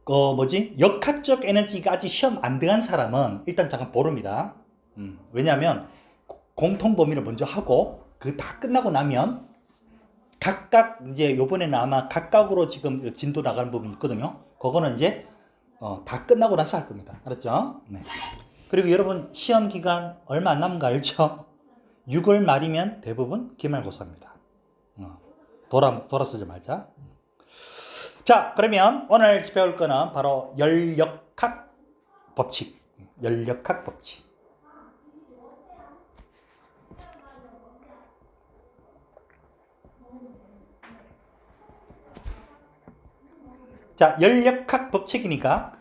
역학적 에너지가 아직 시험 안 들어간 사람은 일단 잠깐 보릅니다. 왜냐하면 공통 범위를 먼저 하고 그 다 끝나고 나면 각각 이제 요번에는 아마 각각으로 지금 진도 나가는 부분이 있거든요. 그거는 이제 다 끝나고 나서 할 겁니다. 알았죠? 네. 그리고 여러분 시험 기간 얼마 안 남은 거 알죠? 6월 말이면 대부분 기말고사입니다. 돌아서지 말자. 자, 그러면 오늘 배울 거는 바로 열역학 법칙. 열역학 법칙. 자, 열역학 법칙이니까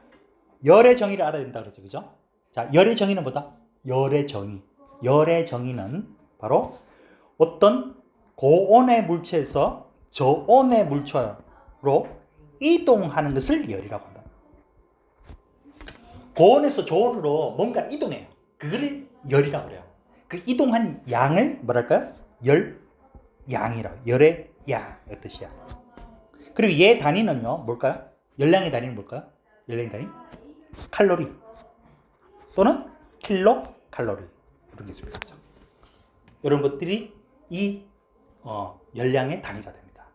열의 정의를 알아야 된다 그러죠. 그죠? 자, 열의 정의는 뭐다? 열의 정의. 열의 정의는 바로 어떤 고온의 물체에서 저온의 물체로 이동하는 것을 열이라고 한다. 고온에서 저온으로 뭔가 이동해요. 그걸 열이라고 그래요. 그 이동한 양을 뭐랄까요? 열양이라고. 열의 양의 뜻이야. 그리고 얘 단위는요, 뭘까요? 열량의 단위는 뭘까요? 열량의 단위? 칼로리 또는 킬로 칼로리 이런 게 있습니다. 이런 것들이 이 열량의 단위가 됩니다.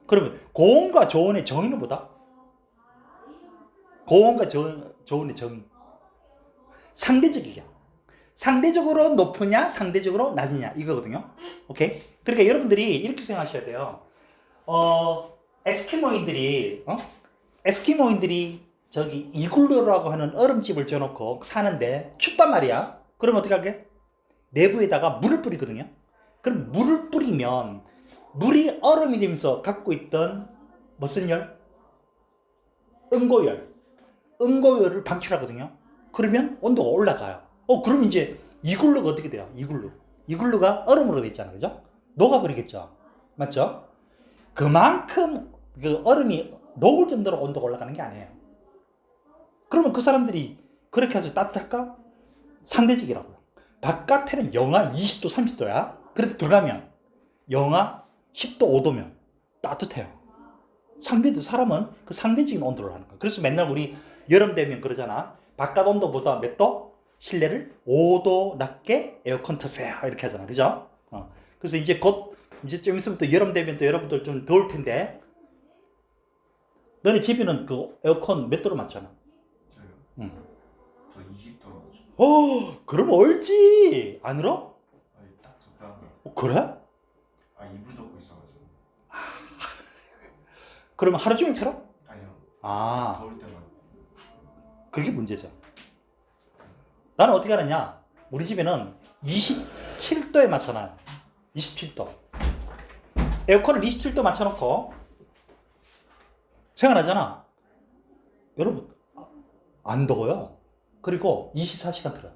그러면 고온과 저온의 정의는 뭐다? 고온과 저온의 정의 상대적이야. 상대적으로 높으냐 상대적으로 낮으냐 이거거든요. 오케이? 그러니까 여러분들이 이렇게 생각하셔야 돼요. 에스키모인들이 저기 이글루라고 하는 얼음집을 지어놓고 사는데 춥단 말이야. 그럼 어떻게 하게? 내부에다가 물을 뿌리거든요. 그럼 물을 뿌리면 물이 얼음이 되면서 갖고 있던 무슨 열? 응고열을 방출하거든요. 그러면 온도가 올라가요. 그럼 이제 이글루가 어떻게 돼요? 이글루가 얼음으로 되어 있잖아요. 그죠? 녹아버리겠죠. 맞죠? 그만큼 그 얼음이 녹을 정도로 온도가 올라가는 게 아니에요. 그러면 그 사람들이 그렇게 해서 따뜻할까? 상대적이라고요. 바깥에는 영하 20도, 30도야. 그런데 들어가면 영하 10도, 5도면 따뜻해요. 사람은 그 상대적인 온도를 하는 거야. 그래서 맨날 우리 여름 되면 그러잖아. 바깥 온도보다 몇 도? 실내를 5도 낮게 에어컨 트세요. 이렇게 하잖아. 그죠? 그래서 이제 좀 있으면 또 여름 되면 또 여러분들 좀 더울 텐데, 너네 집에는 그 에어컨 몇 도로 맞잖아? 저요? 응. 저 20도로 맞죠. 그럼 얼지. 안 울어? 아니 딱 적당한 거요. 그래? 아 이불 덮고 있어가지고. 그러면 하루 종일 틀어? 아니요. 더울 때만. 그게 문제죠. 나는 어떻게 하느냐? 우리 집에는 27도에 맞춰놔요. 27도. 에어컨을 27도 맞춰놓고 생활하잖아. 여러분, 안 더워요. 그리고 24시간 틀어요.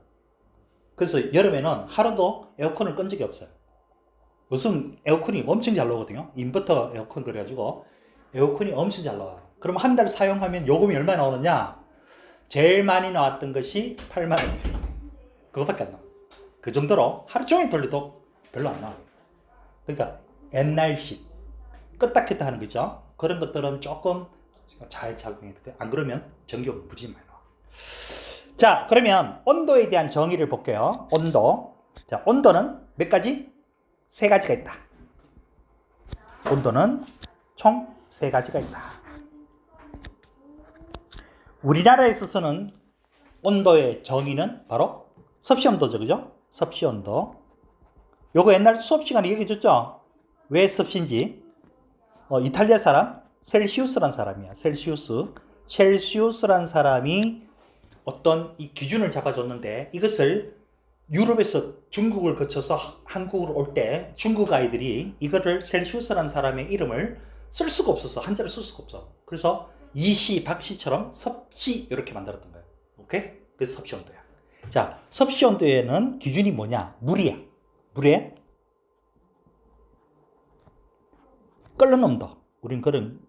그래서 여름에는 하루도 에어컨을 끈 적이 없어요. 요즘 에어컨이 엄청 잘 나오거든요. 인버터 에어컨 그래가지고 에어컨이 엄청 잘 나와요. 그럼 한 달 사용하면 요금이 얼마 나오느냐? 제일 많이 나왔던 것이 8만 원. 그거밖에 안 나와. 그 정도로 하루 종일 돌려도 별로 안 나와요. 그러니까 옛날식 끄딱했다 하는 거죠. 그런 것들은 조금 잘 작용해야 돼. 안 그러면 전기요금 무지 많이 나와. 자, 그러면 온도에 대한 정의를 볼게요. 온도. 자, 온도는 몇 가지? 세 가지가 있다. 온도는 총 세 가지가 있다. 우리나라에 있어서는 온도의 정의는 바로 섭씨 온도죠. 그죠? 섭씨 온도. 요거 옛날 수업 시간에 얘기해 줬죠? 왜 섭씨인지. 이탈리아 사람 셀시우스란 사람이야. 셀시우스란 사람이 어떤 이 기준을 잡아줬는데, 이것을 유럽에서 중국을 거쳐서 한국으로 올 때 중국 아이들이 이거를 셀시우스란 사람의 이름을 쓸 수가 없어서 한자를 쓸 수가 없어. 그래서 이시, 박시처럼 섭씨 이렇게 만들었던 거예요. 오케이? 그래서 섭씨 온도야. 자, 섭씨 온도에는 기준이 뭐냐? 물이야. 물에 끓는 온도. 우린 그런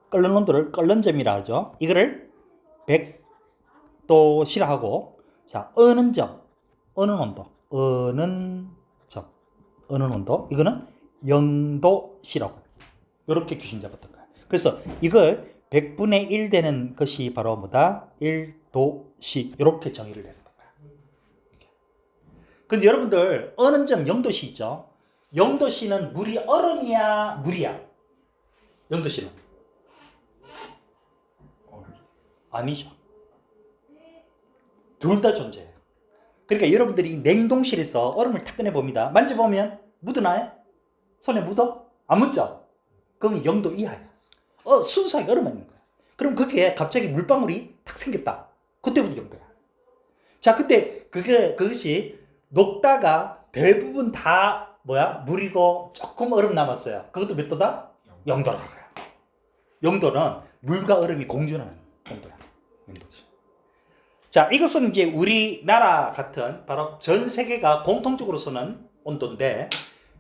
끓는 온도를 끓는 점이라 하죠. 이거를 100도시라 하고, 자, 어는 점, 어는 온도, 어는 온도, 이거는 0도시라고 이렇게 귀신 잡았던 거야. 그래서 이걸 100분의 1 되는 것이 바로 뭐다? 1도씨 이렇게 정의를 내는 거야. 근데 여러분들 어느 점 0도씨 있죠? 0도씨는 물이 얼음이야 물이야? 0도씨는? 아니죠. 둘 다 존재해요. 그러니까 여러분들이 냉동실에서 얼음을 탁 꺼내봅니다. 만져보면 묻어나요? 손에 묻어? 안 묻죠? 그럼 0도 이하야. 순수하게 얼음만 있는 거야. 그럼 그게 갑자기 물방울이 탁 생겼다. 그때부터 0도야. 자, 그때 그것이 녹다가 대부분 다 물이고 조금 얼음 남았어요. 그것도 몇 도다? 0도라고요. 0도는 물과 얼음이 공존하는 온도야. 0도지. 자, 이것은 이제 우리나라 같은 바로 전 세계가 공통적으로 쓰는 온도인데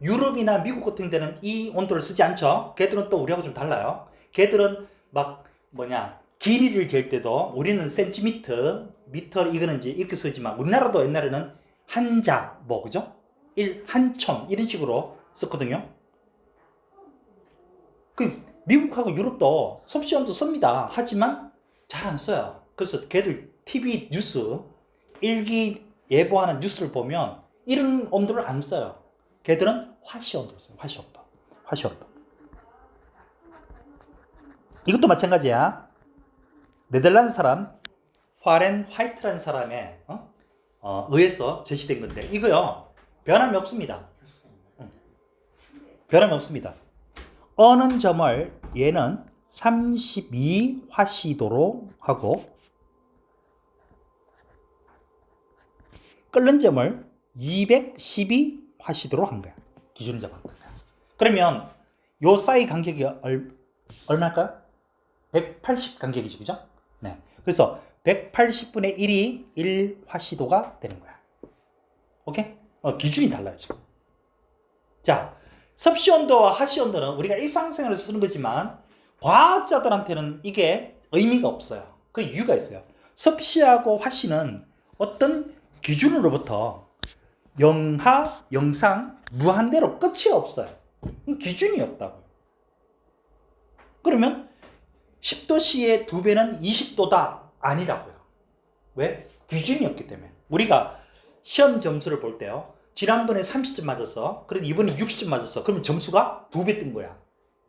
유럽이나 미국 같은 데는 이 온도를 쓰지 않죠. 걔들은 또 우리하고 좀 달라요. 걔들은 길이를 잴 때도 우리는 센티미터, 미터 이거는 이제 이렇게 쓰지만 우리나라도 옛날에는 한자, 그죠? 한촌 이런 식으로 썼거든요. 미국하고 유럽도 섭씨 온도 씁니다. 하지만 잘 안 써요. 그래서 걔들 TV 뉴스, 일기 예보하는 뉴스를 보면 이런 온도를 안 써요. 걔들은 화씨 온도를 써요. 화씨 온도. 이것도 마찬가지야. 네덜란드 사람 파렌하이트라는 사람에 의해서 제시된 건데 이거요 변함이 없습니다. 변함이 없습니다. 어는 점을 얘는 32화씨도로 하고 끓는 점을 212화씨도로 한 거야. 기준을 잡은 거야. 그러면 요 사이 간격이 얼마일까요? 180 간격이죠, 그죠? 네. 그래서 180분의 1이 1화씨도가 되는 거야. 오케이? 기준이 달라요, 지금. 자, 섭씨 온도와 하씨 온도는 우리가 일상생활에서 쓰는 거지만 과학자들한테는 이게 의미가 없어요. 그 이유가 있어요. 섭씨하고 화씨는 어떤 기준으로부터 영하, 영상, 무한대로 끝이 없어요. 기준이 없다고요. 그러면 10도씨의 2배는 20도다 아니라고요. 왜? 기준이 없기 때문에. 우리가 시험 점수를 볼 때요. 지난번에 30점 맞았어. 그런데 이번에 60점 맞았어. 그러면 점수가 2배 뜬 거야.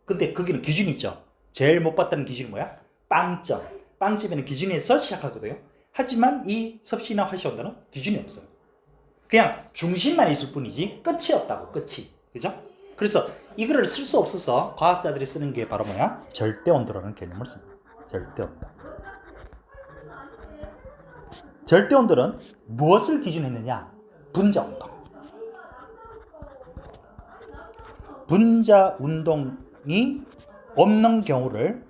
근데 거기는 기준이 있죠. 제일 못 봤다는 기준이 뭐야? 빵점. 빵점에는 기준에서 시작하거든요. 하지만 이 섭씨나 화씨 온도는 기준이 없어요. 그냥 중심만 있을 뿐이지 끝이 없다고. 끝이. 그죠? 그래서 이거를 쓸 수 없어서 과학자들이 쓰는 게 바로 뭐야? 절대온도라는 개념을 씁니다. 절대온도. 절대온도는 무엇을 기준했느냐? 분자운동. 분자운동이 없는 경우를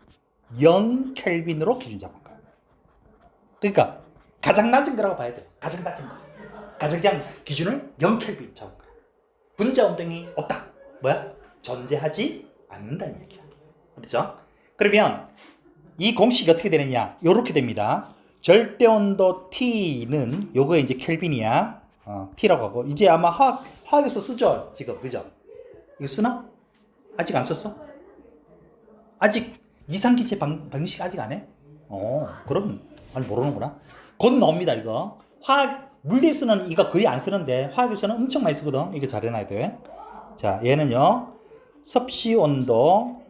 0켈빈으로 기준 잡은 거예요. 그러니까 가장 낮은 거라고 봐야 돼요. 가장 낮은 거. 가장 기준을 0켈빈 잡은 거예요. 분자운동이 없다. 존재하지 않는다는 얘기야. 그렇죠? 그러면 이 공식이 어떻게 되느냐? 이렇게 됩니다. 절대온도 T는 요거에 이제 켈빈이야. T라고 하고 이제 아마 화학에서 쓰죠 지금. 그죠? 이거 쓰나? 아직 안 썼어? 아직 이상기체 방식 아직 안 해? 그럼 모르는구나. 곧 나옵니다 이거. 물리에서는 이거 거의 안 쓰는데 화학에서는 엄청 많이 쓰거든. 이거 잘 해놔야 돼. 자, 얘는요 섭씨 온도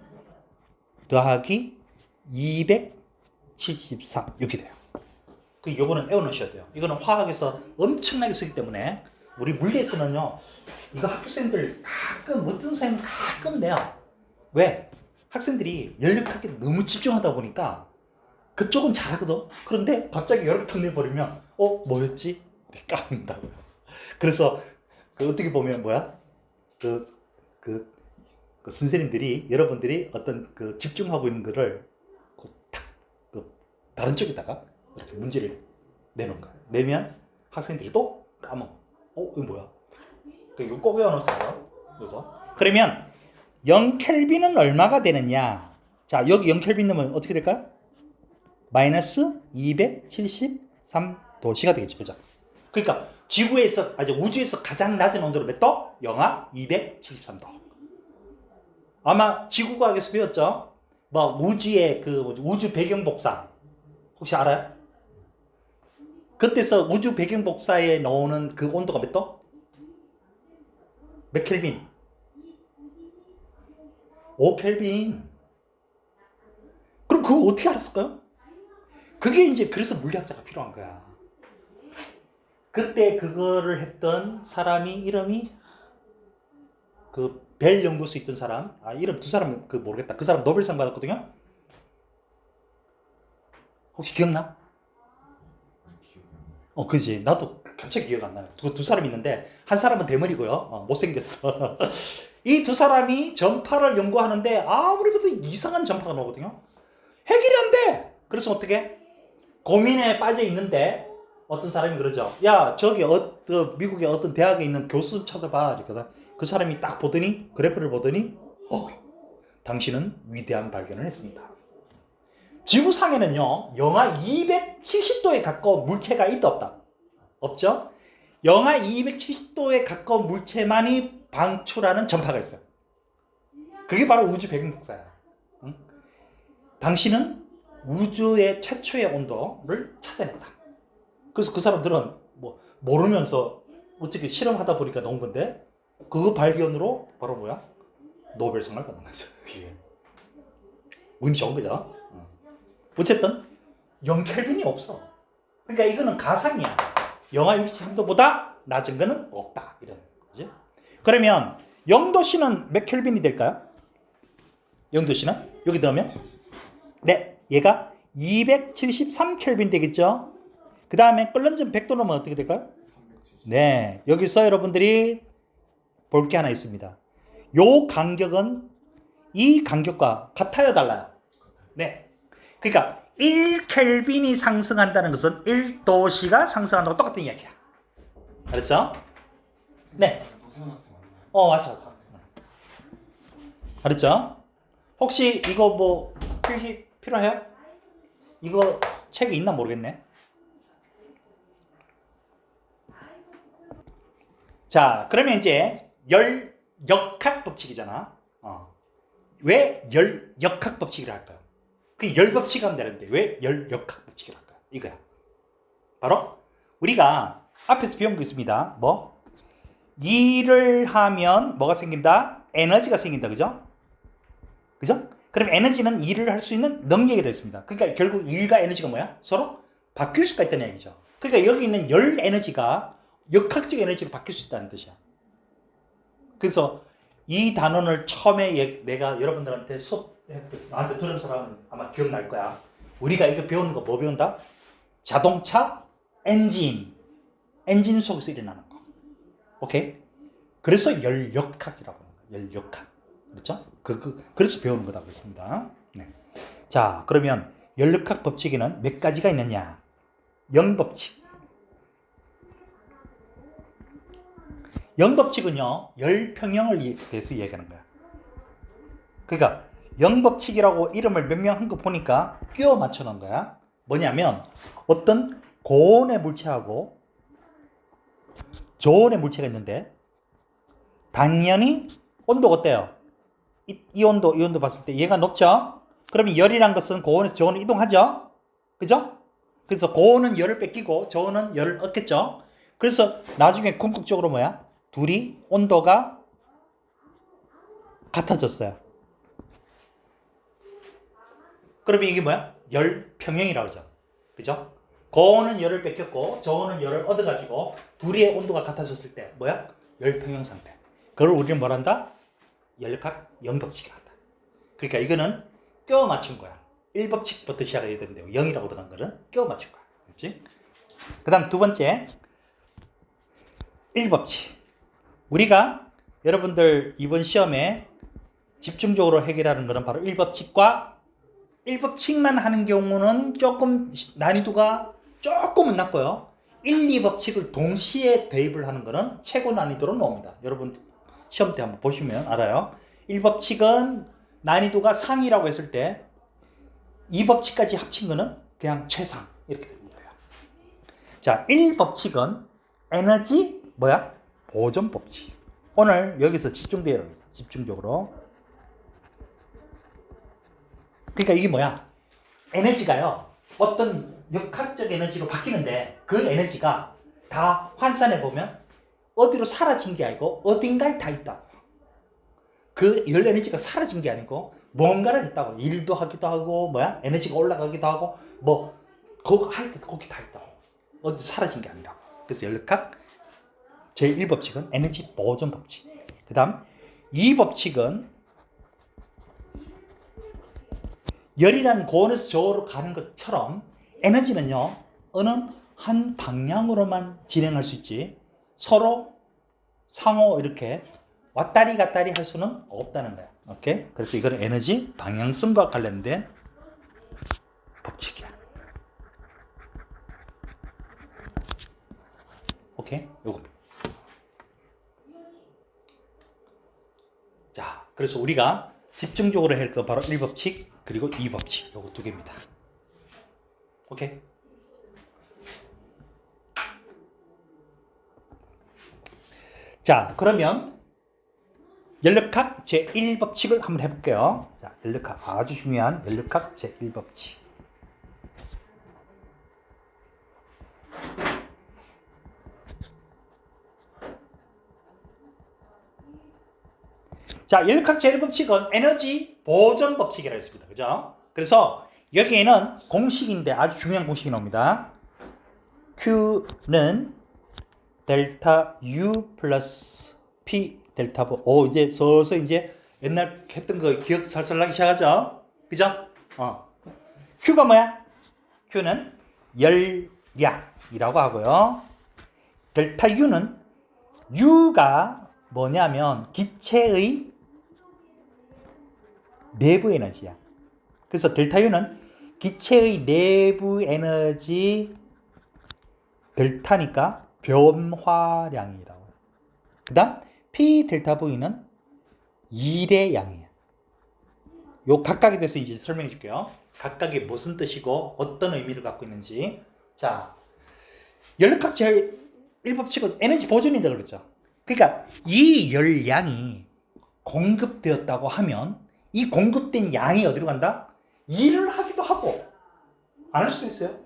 더하기 273 이렇게 돼요. 요거는 외워놓으셔야 돼요. 이거는 화학에서 엄청나게 쓰기 때문에 우리 물리에서는요 이거 학교생들 가끔 어떤 선생님 가끔 내요. 왜? 학생들이 연력하게 너무 집중하다 보니까 그쪽은 잘하거든. 그런데 갑자기 여러 통 내버리면 뭐였지? 까먹는다고요. 그래서 어떻게 보면 그 선생님들이 여러분들이 어떤 집중하고 있는 거를 다른 쪽에다가 이렇게 문제를 내놓은 거예요. 내면 학생들이 또 까먹어. 이거 뭐야? 이거 꼭 외워놓으세요. 이거. 그러면 0켈빈은 얼마가 되느냐? 자, 여기 0켈빈 넣으면 어떻게 될까요? 마이너스 273도씨가 되겠죠. 그죠? 그러니까 우주에서 가장 낮은 온도로 몇 도? 영하 273도. 아마 지구과학에서 배웠죠? 뭐 우주의 그 뭐지? 우주 배경 복사 혹시 알아요? 그때서 우주 배경 복사에 나오는 그 온도가 몇 도? 몇 켈빈? 5켈빈. 그럼 그거 어떻게 알았을까요? 그게 이제 그래서 물리학자가 필요한 거야. 그때 그거를 했던 사람이 이름이 그 벨 연구소 있던 사람, 이름 두 사람 그 모르겠다. 그 사람 노벨상 받았거든요. 혹시 기억나? 기억이 안 나요. 그지. 나도 갑자기 기억 안 나요. 두 사람 있는데 한 사람은 대머리고요. 못생겼어. 이 두 사람이 전파를 연구하는데 아무리 봐도 이상한 전파가 나오거든요. 해결이 안 돼. 그래서 어떻게? 고민에 빠져 있는데 어떤 사람이 그러죠. 야, 저기 미국의 어떤 대학에 있는 교수 찾아봐. 이렇게 그 사람이 딱 보더니 그래프를 보더니 당신은 위대한 발견을 했습니다. 지구상에는요, 영하 270도에 가까운 물체가 있다 없다? 없죠? 영하 270도에 가까운 물체만이 방출하는 전파가 있어요. 그게 바로 우주 배경복사야. 응? 당신은 우주의 최초의 온도를 찾아냈다. 그래서 그 사람들은 뭐 모르면서 어떻게 실험하다 보니까 나온 건데 그 발견으로 바로 뭐야? 노벨상을 받는 거죠. 운이 좋은 거죠. 어쨌든 0켈빈이 없어. 그러니까 이거는 가상이야. 영하 63도보다 낮은 거는 없다. 이런 거지. 그러면 영도씨는 몇 켈빈이 될까요? 영도씨는 여기 넣으면 네, 얘가 273켈빈 되겠죠. 그 다음에 끓는 점 100도 넣으면 어떻게 될까요? 370. 네, 여기서 여러분들이 볼 게 하나 있습니다. 요 간격은 이 간격과 같아요, 달라요? 네. 그러니까 1켈빈이 상승한다는 것은 1도씨가 상승한다고 똑같은 이야기야. 알았죠? 네. 노사나스 맞나요? 왔어. 알았죠? 혹시 이거 뭐 필기 필요해요? 이거 책이 있나 모르겠네. 자, 그러면 이제 열역학 법칙이잖아. 왜 열역학 법칙이라 할까요? 그 열법칙 하면 되는데 왜 열역학 법칙이라 할까요? 이거야. 바로 우리가 앞에서 배운 거 있습니다. 뭐? 일을 하면 뭐가 생긴다? 에너지가 생긴다. 그죠? 그죠? 그럼 에너지는 일을 할 수 있는 능력이라 했습니다. 그러니까 결국 일과 에너지가 뭐야? 서로 바뀔 수가 있다는 얘기죠. 그러니까 여기 있는 열 에너지가 역학적 에너지로 바뀔 수 있다는 뜻이야. 그래서 이 단원을 처음에 내가 여러분들한테 나한테 들은 사람은 아마 기억날 거야. 우리가 이거 배우는 거 뭐 배운다? 자동차 엔진 속에서 일어나는 거. 오케이? 그래서 열역학이라고 하는 거야. 열역학. 그렇죠? 그래서 배우는 거다고 했습니다. 네. 자, 그러면 열역학 법칙에는 몇 가지가 있느냐? 영법칙. 영법칙은요, 열평형을 대해서 얘기하는 거야. 그러니까 영법칙이라고 이름을 명명한 거 보니까 끼워 맞춰 놓은 거야. 뭐냐면 어떤 고온의 물체하고 저온의 물체가 있는데 당연히 온도가 어때요? 이 온도 봤을 때 얘가 높죠? 그러면 열이란 것은 고온에서 저온으로 이동하죠? 그죠? 그래서 고온은 열을 뺏기고 저온은 열을 얻겠죠? 그래서 나중에 궁극적으로 뭐야? 둘이 온도가 같아졌어요. 그러면 이게 뭐야? 열평형이라고 하죠. 그죠? 고온은 열을 뺏겼고 저온은 열을 얻어가지고 둘이의 온도가 같아졌을 때 뭐야? 열평형 상태. 그걸 우리는 뭐라 한다? 열역학 영법칙이라 한다. 그러니까 이거는 껴 맞춘 거야. 1법칙부터 시작해야 되는데 0이라고 들어간 거는 껴 맞춘 거야. 그렇지? 그 다음 두 번째 1법칙. 우리가 여러분들 이번 시험에 집중적으로 해결하는 것은 바로 1법칙과 1법칙만 하는 경우는 조금 난이도가 조금은 낮고요. 1, 2법칙을 동시에 대입을 하는 것은 최고 난이도로 나옵니다. 여러분 시험 때 한번 보시면 알아요. 1법칙은 난이도가 상이라고 했을 때 2법칙까지 합친 것은 그냥 최상 이렇게 됩니다. 자, 1법칙은 에너지 보존 법칙. 오늘 여기서 집중적으로 그러니까 이게 뭐야? 에너지가요. 어떤 역학적 에너지로 바뀌는데 그 에너지가 다 환산해 보면 어디로 사라진 게 아니고 어딘가에 다 있다. 그 열 에너지가 사라진 게 아니고 뭔가를 했다고. 일도 하기도 하고 뭐야? 에너지가 올라가기도 하고 뭐 그거 할 때도 거기 다 있다고. 어디 사라진 게 아니라. 그래서 연력학 제1법칙은 에너지 보존 법칙. 그 다음 2법칙은 열이란 고온에서 저온으로 가는 것처럼 에너지는요 어느 한 방향으로만 진행할 수 있지 서로 상호 이렇게 왔다리 갔다리 할 수는 없다는 거야. 오케이? 그래서 이거는 에너지 방향성과 관련된 법칙이야. 오케이? 요거. 자, 그래서 우리가 집중적으로 할 거 바로 1법칙 그리고 2법칙 요거 두 개입니다. 오케이? 자, 그러면 연력학 제1법칙을 한번 해볼게요. 자, 연력학 아주 중요한 연력학 제1법칙. 자, 연력학 제1법칙은 에너지 보존 법칙이라고 했습니다. 그죠? 그래서 여기에는 공식인데 아주 중요한 공식이 나옵니다. Q는 델타 U 플러스 P 델타 보. 오, 이제 서서 이제 옛날 했던 거 기억 살살 나기 시작하죠? 그죠? Q가 뭐야? Q는 열량이라고 하고요. 델타 U는 U가 뭐냐면 기체의 내부 에너지야. 그래서 델타 U는 기체의 내부 에너지 델타니까 변화량이라고. 그 다음 P 델타 V는 일의 양이야. 요 각각에 대해서 이제 설명해 줄게요. 각각이 무슨 뜻이고 어떤 의미를 갖고 있는지. 자, 연력학 제1법칙은 에너지 보존이라고 그랬죠. 그러니까 이 열량이 공급되었다고 하면 이 공급된 양이 어디로 간다? 일을 하기도 하고 안 할 수도 있어요.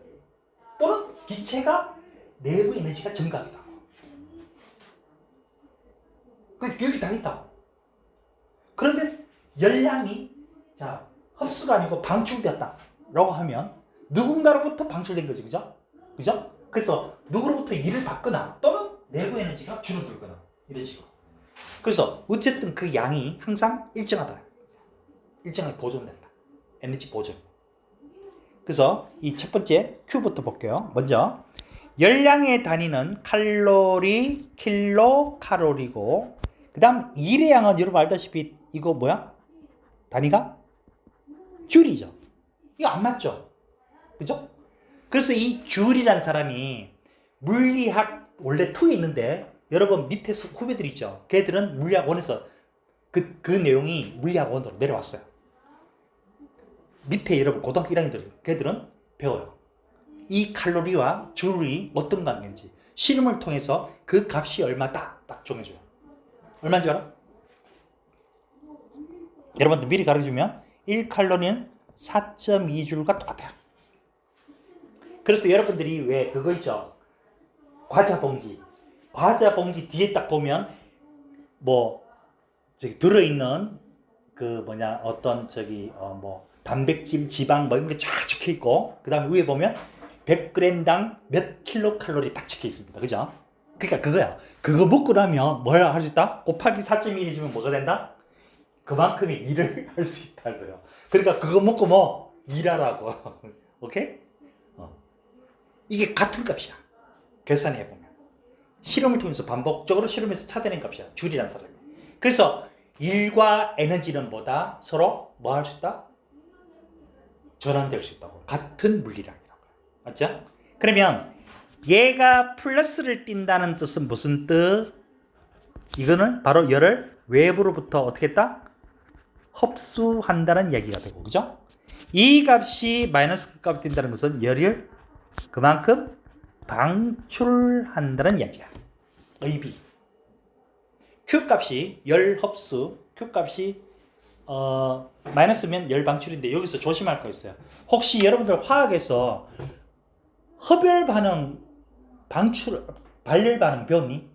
또는 기체가 내부 에너지가 증가하기도 하고. 여기 다 있다고. 그러면 열량이 자 흡수가 아니고 방출되었다라고 하면 누군가로부터 방출된 거지, 그죠? 그죠? 그래서 누구로부터 일을 받거나 또는 내부 에너지가 줄어들거나 이런 식으로. 그래서 어쨌든 그 양이 항상 일정하다. 일정하게 보존된다. 에너지 보존. 그래서 이 첫 번째 Q부터 볼게요. 먼저 열량의 단위는 칼로리, 킬로 칼로리고 그 다음 일의 양은 여러분 알다시피 이거 뭐야? 단위가? 줄이죠. 이거 안 맞죠? 그죠? 그래서 이 줄이라는 사람이 물리학 원래 2에 있는데 여러분 밑에 후배들 있죠? 걔들은 물리학 1에서 그 내용이 물리학 1으로 내려왔어요. 밑에 여러분 고등학교 1학년들 걔들은 배워요. 이 칼로리와 줄이 어떤 관계인지 실험을 통해서 그 값이 얼마다 딱 정해줘요. 얼마인 줄 알아? 여러분들 미리 가르쳐주면 1칼로리는 4.2줄과 똑같아요. 그래서 여러분들이 왜 그거 있죠? 과자 봉지 뒤에 딱 보면 뭐 저기 들어있는 그 뭐냐 어떤 저기 뭐 단백질, 지방 뭐 이런 게 쫙 적혀 있고 그 다음에 위에 보면 100g당 몇 킬로칼로리 딱 적혀 있습니다. 그죠? 그러니까 그거야. 그거 먹고 나면 뭐라 할 수 있다? 곱하기 4.1 해주면 뭐가 된다? 그만큼의 일을 할 수 있다는 거예요. 그러니까 그거 먹고 뭐 일하라고. 오케이? 이게 같은 값이야. 계산해 보면. 실험을 통해서 반복적으로 실험해서 찾아낸 값이야. 줄이란 사람이. 그래서 일과 에너지는 뭐다? 서로 뭐 할 수 있다? 전환될 수 있다고. 같은 물리량이라고. 맞죠? 그러면 얘가 플러스를 띈다는 뜻은 무슨 뜻? 이거는 바로 열을 외부로부터 어떻게 했다? 흡수한다는 얘기가 되고, 그죠? 이 값이 마이너스 값이 뛴다는 것은 열을 그만큼 방출한다는 얘기야. 의비. Q 값이 열 흡수, Q 값이 마이너스면 열 방출인데 여기서 조심할 거 있어요. 혹시 여러분들 화학에서 흡열 반응 발열 반응 배웠니?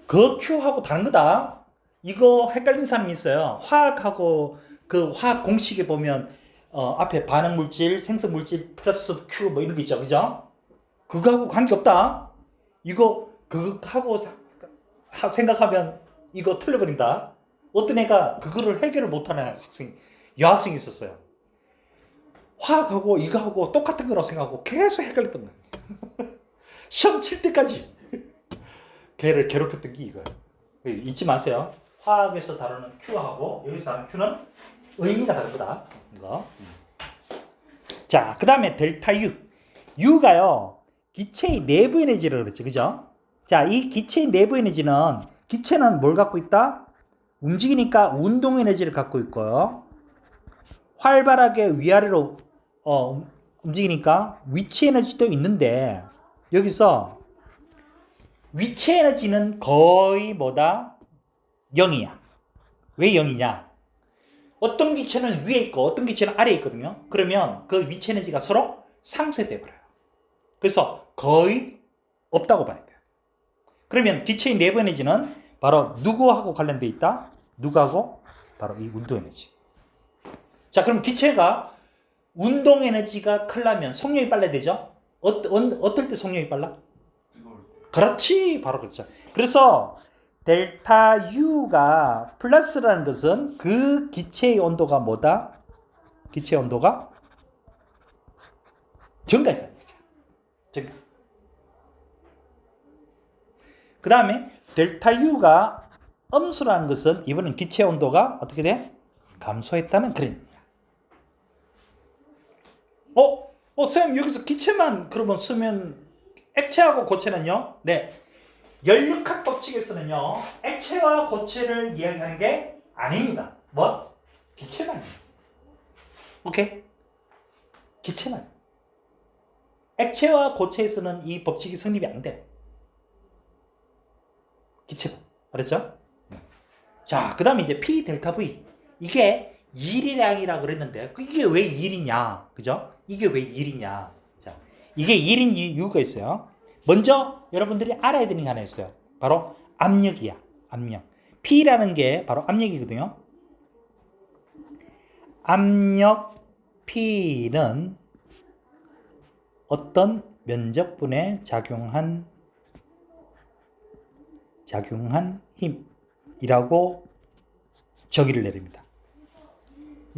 그 Q하고 다른 거다. 이거 헷갈린 사람이 있어요. 화학하고 그 화학 공식에 보면 앞에 반응 물질, 생성 물질 플러스 Q 뭐 이런 거 있죠, 그죠? 그거하고 관계 없다. 이거 그거하고 생각하면 이거 틀려버린다. 어떤 애가 그거를 해결을 못하는 여학생이 있었어요. 화학하고 이거하고 똑같은 거라고 생각하고 계속 헷갈렸던 거예요. 시험 칠 때까지 걔를 괴롭혔던 게 이거예요. 잊지 마세요. 화학에서 다루는 Q하고 여기서 다루는 Q는 의미가 다른 거다. 이거. 자, 그 다음에 델타 U. U가요, 기체의 내부 에너지를 그랬죠. 그죠? 자, 이 기체의 내부 에너지는, 기체는 뭘 갖고 있다? 움직이니까 운동 에너지를 갖고 있고요. 활발하게 위아래로 움직이니까 위치 에너지도 있는데, 여기서 위치 에너지는 거의 뭐다? 0이야. 왜 0이냐? 어떤 기체는 위에 있고 어떤 기체는 아래에 있거든요. 그러면 그 위치 에너지가 서로 상쇄돼 버려요. 그래서 거의 없다고 봐야 돼요. 그러면 기체의 내부 에너지는 바로 누구하고 관련돼 있다? 누구하고? 바로 이 운동 에너지. 자, 그럼 기체가 운동 에너지가 크려면 속력이 빨라야 되죠? 어떨 때 속력이 빨라? 그렇지, 바로 그렇죠. 그래서 델타 U가 플러스라는 것은 그 기체의 온도가 뭐다? 기체의 온도가 증가했다는 얘기야. 증가. 그 다음에 델타 U가 음수라는 것은 이번엔 기체 온도가 어떻게 돼? 감소했다는 그런 얘기야. 쌤, 여기서 기체만 그러면 쓰면 액체하고 고체는요? 네. 연력학 법칙에서는요, 액체와 고체를 이야기하는 게 아닙니다. 뭐? 기체만. 오케이? 기체만. 액체와 고체에서는 이 법칙이 성립이 안 돼. 기체. 알았죠? 자, 그 다음에 이제 P 델타 V. 이게 일이량이라고 그랬는데, 이게 왜 일이냐? 그죠? 이게 왜 일이냐? 자, 이게 일인 이유가 있어요. 먼저 여러분들이 알아야 되는 게 하나 있어요. 바로 압력이야. 압력. P라는 게 바로 압력이거든요. 압력 P는 어떤 면적분에 작용한 힘이라고 정의를 내립니다.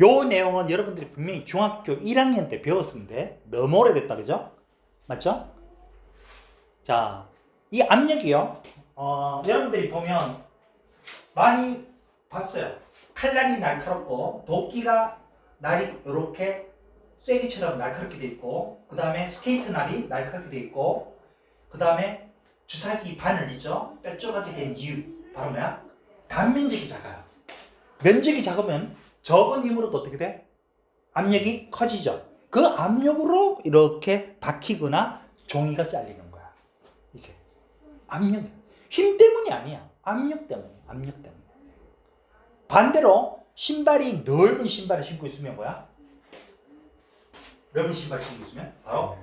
요 내용은 여러분들이 분명히 중학교 1학년 때 배웠었는데 너무 오래됐다, 그죠? 맞죠? 자, 이 압력이요. 여러분들이 보면 많이 봤어요. 칼날이 날카롭고 도끼가 날이 이렇게 쐐기처럼 날카롭게 돼 있고, 그 다음에 스케이트 날이 날카롭게 돼 있고, 그 다음에 주사기 바늘이죠. 뾰족하게 된 이유 바로 뭐야? 단면적이 작아요. 면적이 작으면 적은 힘으로도 어떻게 돼? 압력이 커지죠. 그 압력으로 이렇게 박히거나 종이가 잘리는 거야. 이게 압력. 힘 때문이 아니야. 압력 때문에. 압력 때문에. 반대로 신발이 넓은 신발을 신고 있으면 뭐야? 넓은 신발을 신고 있으면 바로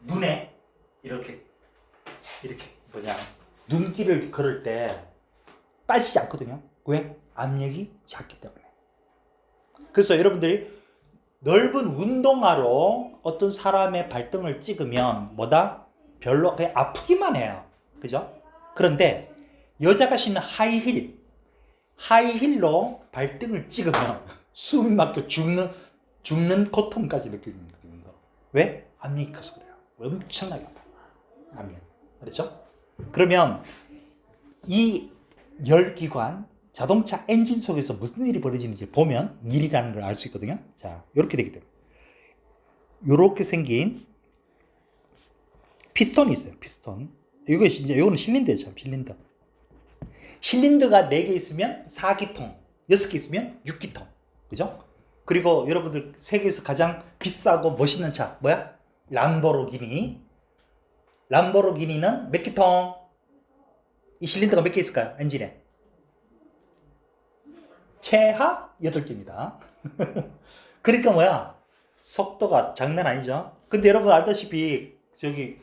눈에 이렇게 뭐냐, 눈길을 걸을 때 빠지지 않거든요. 왜? 압력이 작기 때문에. 그래서 여러분들이 넓은 운동화로 어떤 사람의 발등을 찍으면 뭐다? 별로 그냥 아프기만 해요. 그죠? 그런데 여자가 신는 하이힐로 발등을 찍으면 숨이 막혀 죽는 고통까지 느끼는 거. 왜? 압력이 커서 그래요. 엄청나게 아파요. 압력. 그렇죠? 그러면 이 열기관, 자동차 엔진 속에서 무슨 일이 벌어지는지 보면 일이라는 걸 알 수 있거든요. 자, 이렇게 되기 때문에 이렇게 생긴 피스톤이 있어요. 피스톤. 이거는 실린더죠. 실린더가 4개 있으면 4기통, 6개 있으면 6기통. 그죠? 그리고 여러분들 세계에서 가장 비싸고 멋있는 차 뭐야? 람보르기니. 람보르기니는 몇 기통? 이 실린더가 몇 개 있을까요? 엔진에 최하 8개입니다. 그러니까 뭐야? 속도가 장난 아니죠? 근데 여러분 알다시피 저기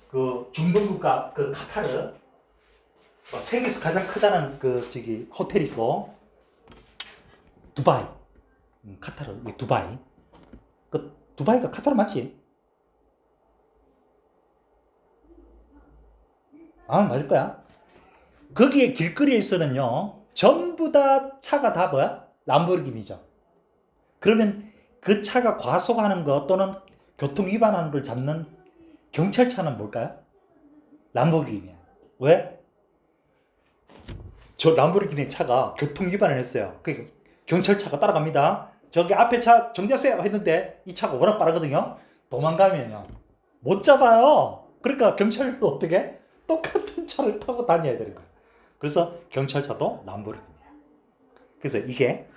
그 중동국가 그 카타르 세계에서 가장 크다는 그 저기 호텔 있고 두바이 카타르 두바이 그 두바이가 카타르 맞지? 아 맞을 거야. 거기에 길거리에서는요 전부 다 차가 다 뭐야? 람보르기니죠. 그러면 그 차가 과속하는 거 또는 교통 위반하는 걸 잡는 경찰차는 뭘까요? 람보르기니야. 왜? 저 람보르기니 차가 교통 위반을 했어요. 그러니까 경찰차가 따라갑니다. 저기 앞에 차 정지하세요 했는데 이 차가 워낙 빠르거든요. 도망가면요 못 잡아요. 그러니까 경찰도 어떻게 똑같은 차를 타고 다녀야 되는 거예요. 그래서 경찰차도 람보르기니야. 그래서 이게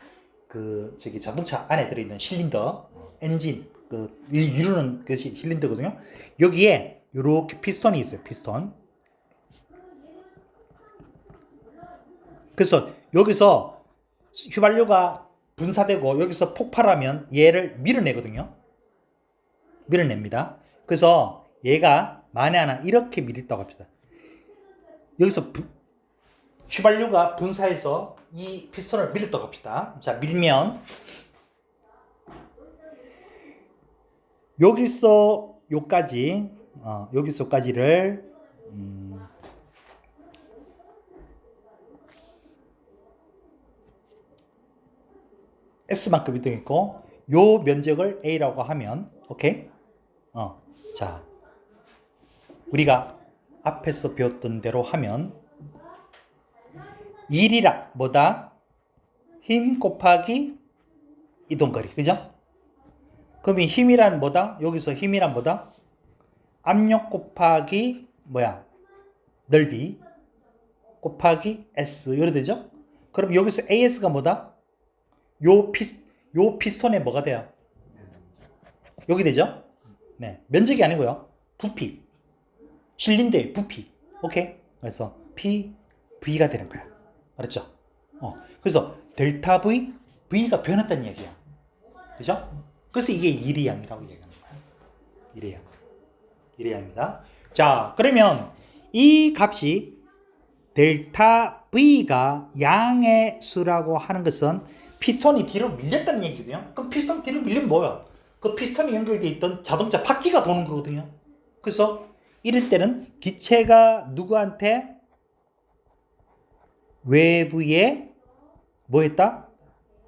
그 저기 자동차 안에 들어있는 실린더 엔진 그 이루는 것이 실린더거든요. 여기에 이렇게 피스톤이 있어요. 피스톤. 그래서 여기서 휘발유가 분사되고 여기서 폭발하면 얘를 밀어내거든요. 밀어냅니다. 그래서 얘가 만에 하나 이렇게 밀었다고 합시다. 여기서 휘발유가 분사해서 이 피스톤을 밀었다고 합시다. 자, 밀면 여기서 여기서까지를 S만큼 이동했고 요 면적을 A라고 하면 오케이? 자 우리가 앞에서 배웠던 대로 하면 1이라 뭐다? 힘 곱하기 이동거리 그죠? 그럼 이 힘이란 뭐다? 여기서 힘이란 뭐다? 압력 곱하기 뭐야? 넓이 곱하기 S 이래 되죠? 그럼 여기서 AS가 뭐다? 요 피스톤에 뭐가 돼요? 여기 되죠? 네, 면적이 아니고요. 부피. 실린더의 부피. 오케이? 그래서 V가 되는 거야. 알았죠? 그래서 델타 V, V가 변했다는 얘기야. 그죠? 그래서 이게 1의 양이라고 얘기하는 거야. 1의 양. 1의 양입니다. 자, 그러면 이 값이 델타 V가 양의 수라고 하는 것은 피스톤이 뒤로 밀렸다는 얘기거든요. 그럼 피스톤 뒤로 밀리면 뭐야? 그 피스톤이 연결되어 있던 자동차 바퀴가 도는 거거든요. 그래서 이럴 때는 기체가 누구한테 외부에 뭐 했다?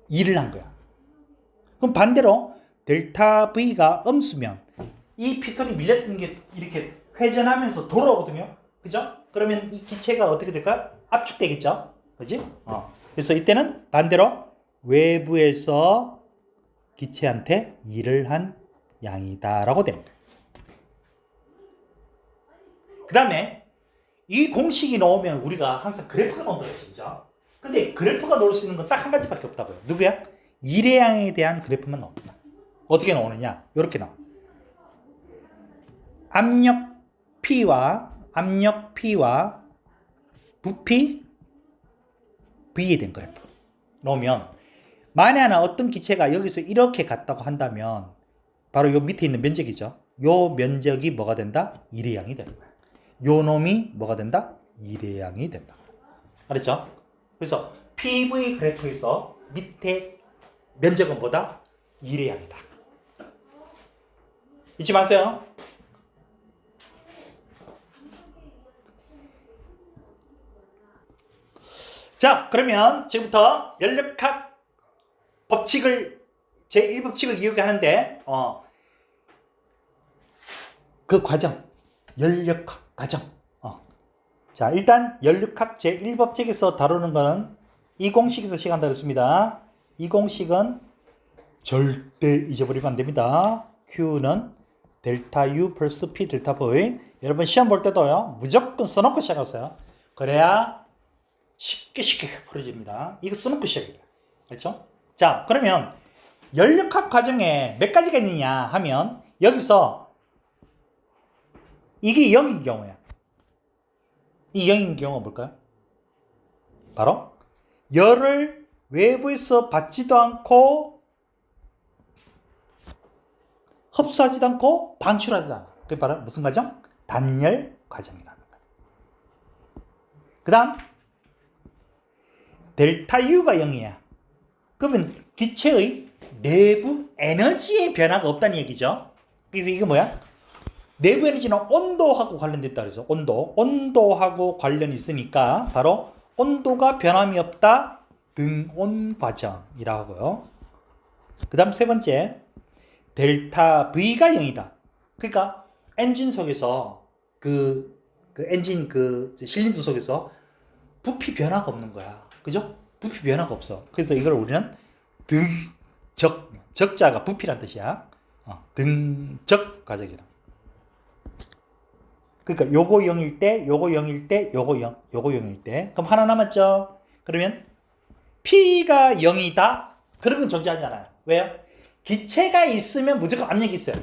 일을 한 거야. 그럼 반대로 델타 V가 음수면 이 피스톤이 밀렸던 게 이렇게 회전하면서 돌아오거든요. 그죠? 그러면 이 기체가 어떻게 될까? 압축되겠죠? 그지? 그래서 이때는 반대로 외부에서 기체한테 일을 한 양이다라고 됩니다. 그 다음에 이 공식이 나오면 우리가 항상 그래프가 나온다고 했죠. 근데 그래프가 나올 수 있는 건 딱 한 가지밖에 없다고요. 누구야? 일의 양에 대한 그래프만 나옵니다. 어떻게 나오느냐? 이렇게 나와. 압력 P와 부피 V에 대한 그래프 나오면 만에 하나 어떤 기체가 여기서 이렇게 갔다고 한다면 바로 요 밑에 있는 면적이죠. 요 면적이 뭐가 된다? 1의 양이 되는 거야. 요 놈이 뭐가 된다? 1의 양이 된다. 알았죠? 그래서 PV 그래프에서 밑에 면적은 뭐다? 1의 양이다. 잊지 마세요. 자, 그러면 지금부터 연력학 법칙을 제1법칙을 이용하는데 그 과정, 연력학 과정. 자, 일단 연력학 제1법칙에서 다루는 거는 이 공식에서 시간 다뤘습니다. 이 공식은 절대 잊어버리면 안 됩니다. Q는 델타 U 플러스 P 델타 V. 여러분 시험 볼 때도요. 무조건 써놓고 시작하세요. 그래야 쉽게 풀어집니다. 이거 써놓고 시작해요. 그렇죠? 자, 그러면 연력학 과정에 몇 가지가 있느냐 하면 여기서 이게 0인 경우야. 이 0인 경우가 뭘까요? 바로 열을 외부에서 받지도 않고 흡수하지도 않고 방출하지도 않아. 그게 바로 무슨 과정? 단열 과정이라는 거예요. 그 다음 델타 U가 0이야. 그러면 기체의 내부 에너지의 변화가 없다는 얘기죠. 그래서 이게 뭐야? 내부 에너지는 온도하고 관련됐다 그래서 온도하고 관련이 있으니까 바로 온도가 변함이 없다. 등온 과정이라고 하고요. 그 다음 세 번째 델타 V가 0이다. 그러니까 엔진 속에서 그 엔진 실린더 속에서 부피 변화가 없는 거야. 그죠? 부피 변화가 없어. 그래서 이걸 우리는 적자가 부피란 뜻이야. 등적 과정이라. 그러니까 요거 0일 때, 요거 0일 때, 요거 0일 때. 그럼 하나 남았죠? 그러면 P가 0이다? 그러면 존재하지 않아요. 왜요? 기체가 있으면 무조건 압력이 있어요.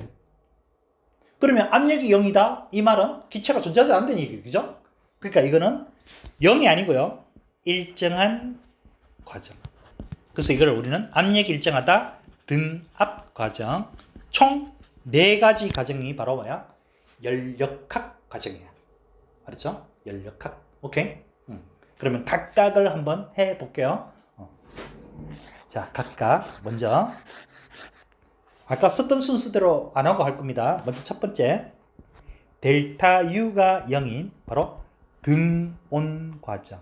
그러면 압력이 0이다? 이 말은 기체가 존재하지 않는다는 얘기예요. 그죠? 그러니까 이거는 0이 아니고요. 일정한 과정. 그래서 이걸 우리는 압력이 일정하다. 등압 과정. 총 4가지 과정이 바로 뭐야? 열역학 과정이야. 알았죠? 열역학. 오케이? 그러면 각각을 한번 해볼게요. 자, 각각 먼저 아까 썼던 순서대로 안 하고 할 겁니다. 먼저 첫 번째 델타 U가 0인 바로 등온 과정.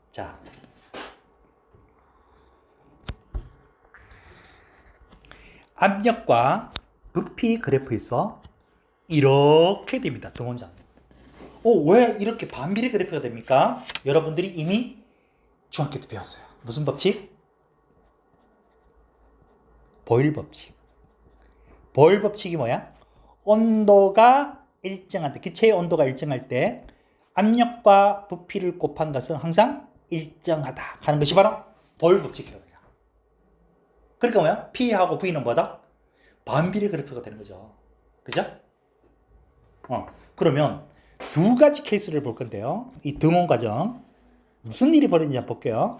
자, 압력과 부피 그래프에서 이렇게 됩니다. 등온장. 왜 이렇게 반비례 그래프가 됩니까? 여러분들이 이미 중학교 때 배웠어요. 무슨 법칙? 보일 법칙. 보일 법칙이 뭐야? 온도가 일정할 때, 기체의 온도가 일정할 때 압력과 부피를 곱한 것은 항상 일정하다 하는 것이 바로 보일 법칙이에요. 그러니까 뭐야? P하고 V는 뭐다? 반비례 그래프가 되는 거죠. 그죠? 그러면 두 가지 케이스를 볼 건데요. 이 등온 과정 무슨 일이 벌어지는지 한번 볼게요.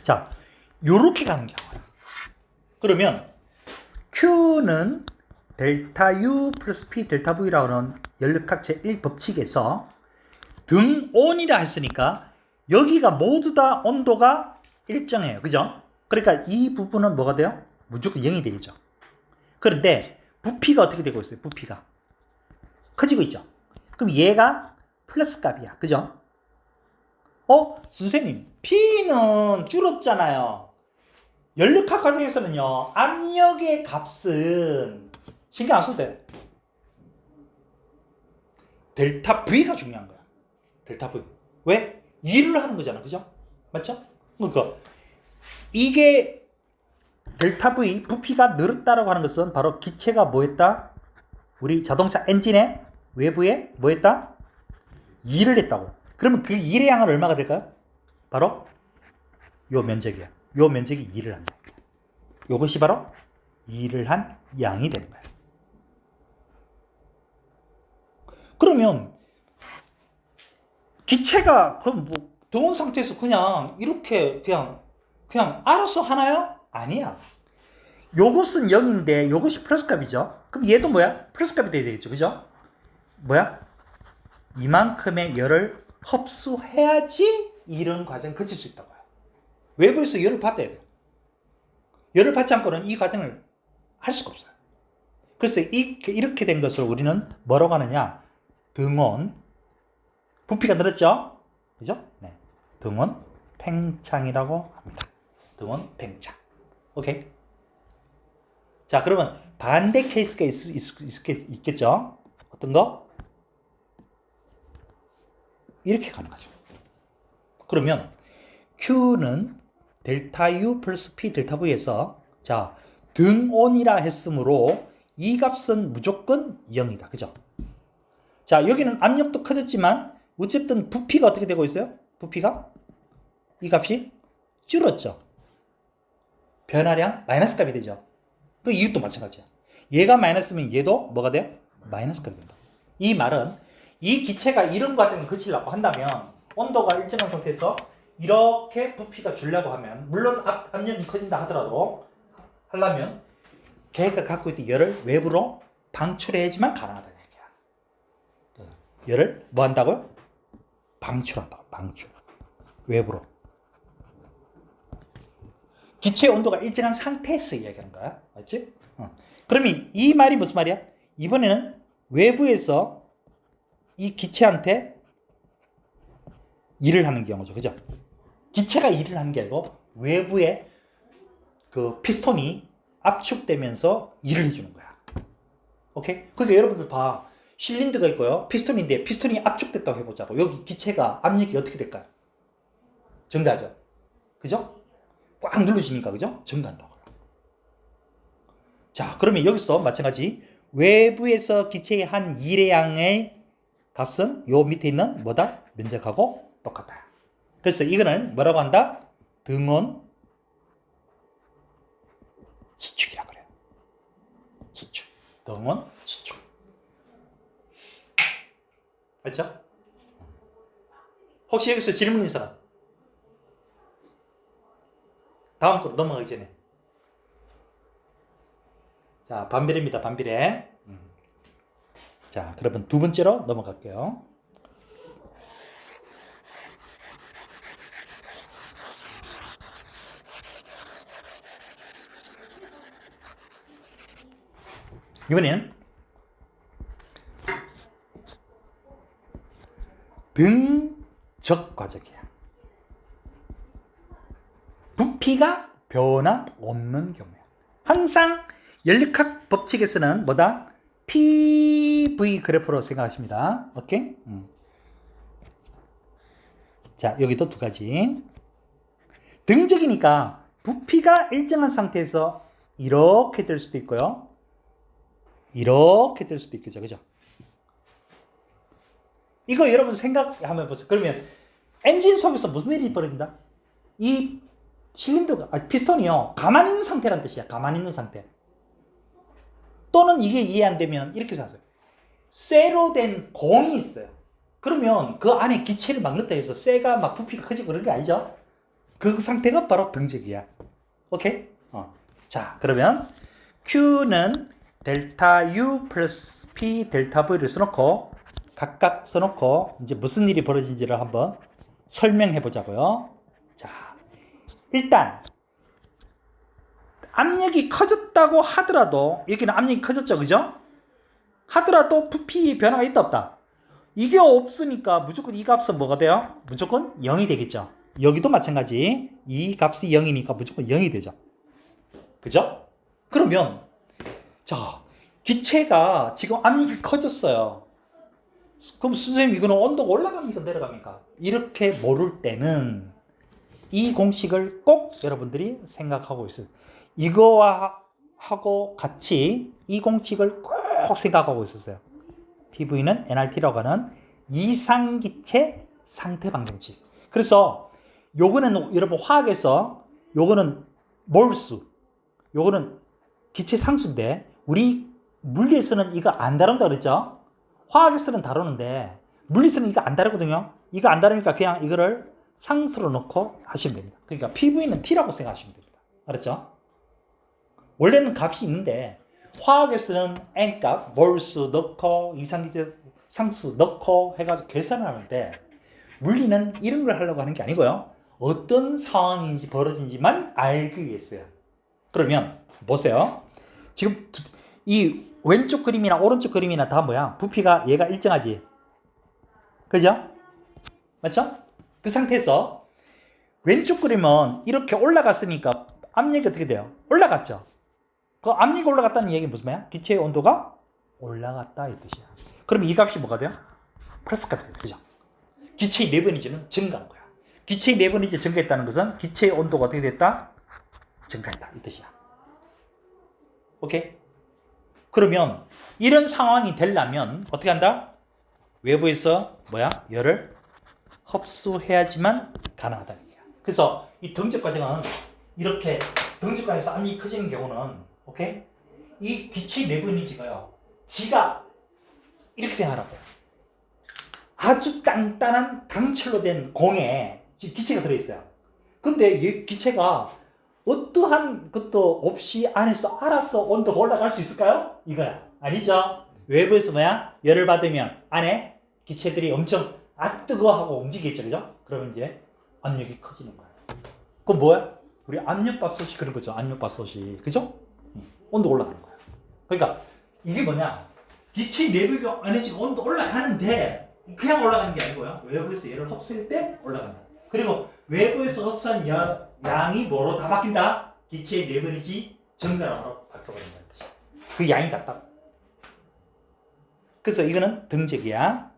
자, 요렇게 가는 경우야. 그러면 Q는 델타 U 플러스 P 델타 V라고 하는 연력학 제1법칙에서 등온이라 했으니까 여기가 모두 다 온도가 일정해요. 그죠? 그러니까 이 부분은 뭐가 돼요? 무조건 0이 되겠죠. 그런데 부피가 어떻게 되고 있어요? 부피가 커지고 있죠. 그럼 얘가 플러스 값이야. 그죠? 선생님, P는 줄었잖아요. 연력학 과정에서는요, 압력의 값은 신경 안 써도 돼요. 델타 V가 중요한 거야. 델타 V. 왜? 일을 하는 거잖아. 그죠? 맞죠? 그러니까 이게 델타 V, 부피가 늘었다라고 하는 것은 바로 기체가 뭐 했다? 우리 자동차 엔진의 외부에 뭐 했다? 일을 했다고. 그러면 그 일의 양은 얼마가 될까요? 바로 요 면적이야. 요 면적이 일을 한다. 요것이 바로 일을 한 양이 되는 거야. 그러면 기체가 그럼 뭐 등온 상태에서 그냥 이렇게 그냥 알아서 하나요? 아니야. 요것은 0인데 요것이 플러스 값이죠. 그럼 얘도 뭐야? 플러스 값이 돼야 되겠죠. 그죠? 뭐야? 이만큼의 열을 흡수해야지 이런 과정을 거칠 수 있다고요. 외부에서 열을 받아야 돼요. 열을 받지 않고는 이 과정을 할 수가 없어요. 그래서 이렇게 된 것을 우리는 뭐라고 하느냐? 등온. 부피가 늘었죠? 그죠? 네. 등온 팽창이라고 합니다. 등온 팽창. 오케이? 자, 그러면 반대 케이스가 있겠죠? 어떤 거? 이렇게 가는 거죠. 그러면 Q는 델타 U 플러스 P 델타 V에서 자, 등온이라 했으므로 이 값은 무조건 0이다. 그죠? 자, 여기는 압력도 커졌지만 어쨌든 부피가 어떻게 되고 있어요? 부피가 이 값이 줄었죠. 변화량 마이너스 값이 되죠. 그 이것도 마찬가지야. 얘가 마이너스면 얘도 뭐가 돼? 마이너스 값이 된다. 이 말은 이 기체가 이런 과정을 거치려고 한다면 온도가 일정한 상태에서 이렇게 부피가 주려고 하면 물론 압력이 커진다 하더라도 하려면 걔가 갖고 있던 열을 외부로 방출해야지만 가능하다는 얘기야. 열을 뭐 한다고요? 방출한다고. 방출. 외부로. 기체의 온도가 일정한 상태에서 이야기하는 거야. 맞지? 그러면 이 말이 무슨 말이야? 이번에는 외부에서 이 기체한테 일을 하는 경우죠. 그죠? 기체가 일을 하는 게 아니고 외부에 그 피스톤이 압축되면서 일을 해주는 거야. 오케이? 그러니까 여러분들 봐. 실린더가 있고요. 피스톤인데 피스톤이 압축됐다고 해보자고. 여기 기체가 압력이 어떻게 될까요? 증가하죠. 그죠? 꽉 눌러지니까 그죠? 증가한다고. 자, 그러면 여기서 마찬가지 외부에서 기체의 한 일의 양의 값은 요 밑에 있는 뭐다? 면적하고 똑같다. 그래서 이거는 뭐라고 한다? 등온 수축이라고 그래요. 수축. 등온 수축. 맞죠? 혹시 여기서 질문 있는 사람? 다음 거로 넘어가기 전에. 자, 반비례입니다. 반비례. 자, 그러면 두 번째로 넘어갈게요. 이번에는 등적 과정이야. 부피가 변함없는 경우야. 항상 연력학 법칙에서는 뭐다? PV 그래프로 생각하십니다. 오케이? 자, 여기도 두 가지. 등적이니까 부피가 일정한 상태에서 이렇게 될 수도 있고요. 이렇게 될 수도 있겠죠. 그죠? 이거 여러분 생각하면 보세요. 그러면 엔진 속에서 무슨 일이 벌어진다? 이 실린더가, 피스톤이요. 가만히 있는 상태란 뜻이야. 가만히 있는 상태. 또는 이게 이해 안 되면 이렇게 생각하세요. 쇠로 된 공이 있어요. 그러면 그 안에 기체를 막 넣다 해서 쇠가 막 부피가 커지고 그런 게 아니죠? 그 상태가 바로 등적이야. 오케이? 자, 그러면 Q는 델타 U 플러스 P 델타 V를 써놓고 각각 써놓고 이제 무슨 일이 벌어진지를 한번 설명해 보자고요. 자, 일단 압력이 커졌다고 하더라도 여기는 압력이 커졌죠, 그죠? 하더라도 부피 변화가 있다 없다. 이게 없으니까 무조건 이 값은 뭐가 돼요? 무조건 0이 되겠죠. 여기도 마찬가지. 이 값이 0이니까 무조건 0이 되죠. 그죠? 그러면 자, 기체가 지금 압력이 커졌어요. 그럼 선생님 이거는 온도가 올라갑니까 내려갑니까? 이렇게 모를 때는 이 공식을 꼭 여러분들이 생각하고 있어요. 이거와 하고 같이 이 공식을 꼭 생각하고 있었어요. PV는 nRT라고 하는 이상기체 상태 방정식. 그래서 요거는 여러분 화학에서 요거는 몰수, 요거는 기체 상수인데 우리 물리에서는 이거 안 다룬다 그랬죠? 화학에서는 다루는데 물리에서는 이거 안 다루거든요. 이거 안 다루니까 그냥 이거를 상수로 넣고 하시면 됩니다. 그러니까 PV는 T라고 생각하시면 됩니다. 알았죠? 원래는 값이 있는데 화학에서는 N값, 몰수 넣고 이상기체 상수 넣고 해가지고 계산을 하는데 물리는 이런 걸 하려고 하는 게 아니고요. 어떤 상황인지 벌어진지만 알기 위해서요. 그러면 보세요. 지금 이 왼쪽 그림이나 오른쪽 그림이나 다 뭐야? 부피가 얘가 일정하지. 그죠? 맞죠? 그 상태에서 왼쪽 그림은 이렇게 올라갔으니까 압력이 어떻게 돼요? 올라갔죠? 그 압력이 올라갔다는 얘기는 무슨 말이야? 기체의 온도가 올라갔다 이 뜻이야. 그럼 이 값이 뭐가 돼요? 플러스가 돼요. 그죠? 기체의 내분이지는 증가한 거야. 기체의 내분이지 증가했다는 것은 기체의 온도가 어떻게 됐다? 증가했다 이 뜻이야. 오케이? 그러면 이런 상황이 되려면 어떻게 한다? 외부에서 뭐야? 열을 흡수해야지만 가능하다는 얘기야. 그래서 이 등적 과정은 이렇게 등적 과정에서 압력이 커지는 경우는 오케이? 이 기체 내부 에너지가요. 지가 이렇게 생각하라고요. 아주 단단한 강철로 된 공에 기체가 들어있어요. 근데 이 기체가 어떠한 것도 없이 안에서 알아서 온도가 올라갈 수 있을까요? 이거야. 아니죠. 외부에서 뭐야? 열을 받으면 안에 기체들이 엄청 뜨거워하고 움직이겠죠. 그죠? 그러면 이제 압력이 커지는 거야. 그럼 뭐야? 우리 압력밥솥이 그런 거죠. 압력밥솥이. 그죠? 온도 올라가는 거야. 그러니까 이게 뭐냐? 기체 내부가 에너지가 온도 올라가는데 그냥 올라가는 게 아니고요. 외부에서 열을 흡수할 때 올라간다. 그리고 외부에서 흡수한 양이 뭐로 다 바뀐다? 기체의 내부 에너지 증가량으로 바뀌어버린다는 뜻이야. 그 양이 같다. 그래서 이거는 등적이야.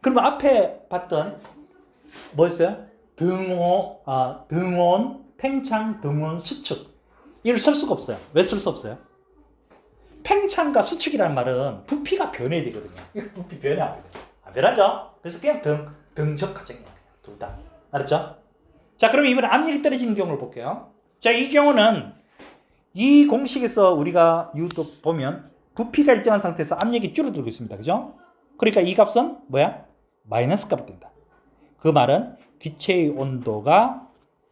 그러면 앞에 봤던 뭐였어요? 등온, 팽창, 등온, 수축. 이걸 쓸 수가 없어요. 왜 쓸 수 없어요? 팽창과 수축이라는 말은 부피가 변해야 되거든요. 이거 부피 변해 안 돼요. 안 변하죠? 그래서 그냥 등적 과정이에요. 둘 다. 알았죠? 자, 그럼 이번에 압력이 떨어지는 경우를 볼게요. 자, 이 경우는 이 공식에서 우리가 이것도 보면 부피가 일정한 상태에서 압력이 줄어들고 있습니다. 그죠? 그러니까 이 값은 뭐야? 마이너스 값이 된다. 그 말은 기체의 온도가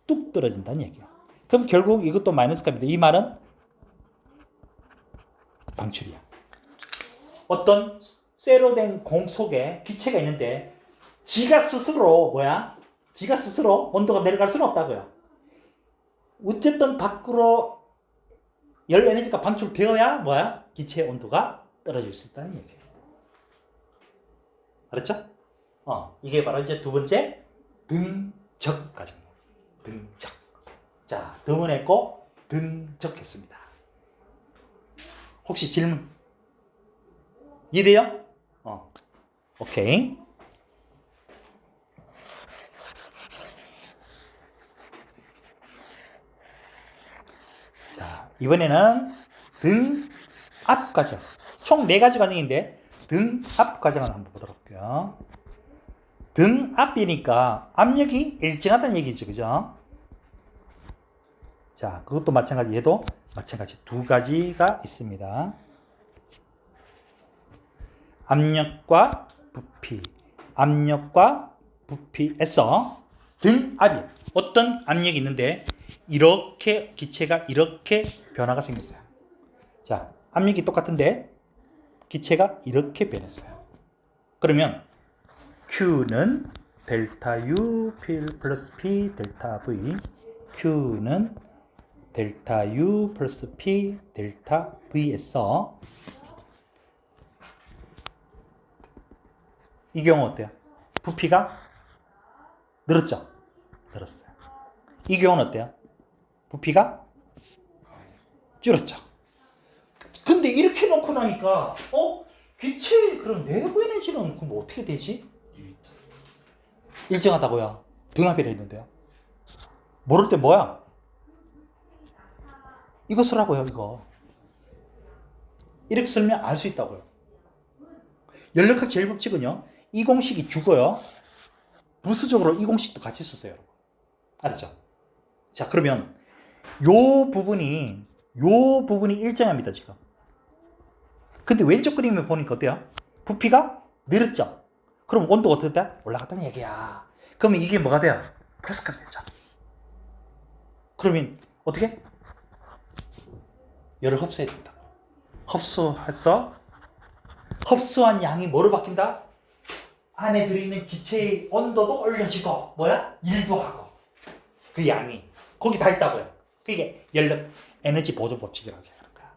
뚝 떨어진다는 얘기야. 그럼 결국 이것도 마이너스 값인데 이 말은 방출이야. 어떤 쇠로 된 공 속에 기체가 있는데 지가 스스로 온도가 내려갈 수는 없다고요. 어쨌든 밖으로 열 에너지가 방출되어야 기체의 온도가 떨어질 수 있다는 얘기예요. 알았죠? 이게 바로 이제 두 번째 등적 과정이에요. 등적. 자, 등원했고 등적했습니다. 혹시 질문? 이해돼요? 오케이. 자, 이번에는 등압 과정. 총 4가지 과정인데 등압 과정을 한번 보도록 할게요. 등압이니까 압력이 일정하다는 얘기죠. 그죠? 자, 그것도 마찬가지, 얘도 마찬가지 두 가지가 있습니다. 압력과 부피에서 등압이 어떤 압력이 있는데 이렇게 기체가 이렇게 변화가 생겼어요. 자, 압력이 똑같은데 기체가 이렇게 변했어요. 그러면 Q는 델타 U 플러스 P 델타 V, Q는 델타 U 플러스 P 델타 V에서 이 경우 어때요? 부피가 늘었죠? 늘었어요. 이 경우는 어때요? 부피가 줄었죠? 근데 이렇게 놓고 나니까 기체의 그런 내부 에너지는 그럼 뭐 어떻게 되지? 일정하다고요. 등압이라 했는데요. 모를 때 뭐야? 이거 쓰라고요. 이거. 이렇게 쓰면 알 수 있다고요. 연력학 제일법칙은요. 이 공식이 주고요. 부수적으로 이 공식도 같이 쓰세요. 알았죠? 자, 그러면 요 부분이 일정합니다. 지금. 근데 왼쪽 그림을 보니까 어때요? 부피가 늘었죠? 그럼 온도가 어떻게 돼? 올라갔다는 얘기야. 그러면 이게 뭐가 돼요? 플러스가 되죠. 그러면 어떻게? 열을 흡수해야 된다. 흡수한 양이 뭐로 바뀐다? 안에 들어있는 기체의 온도도 올려지고 일도 하고 그 양이 거기 다 있다고요. 그게 연력 에너지 보존 법칙이라고 하는 거야.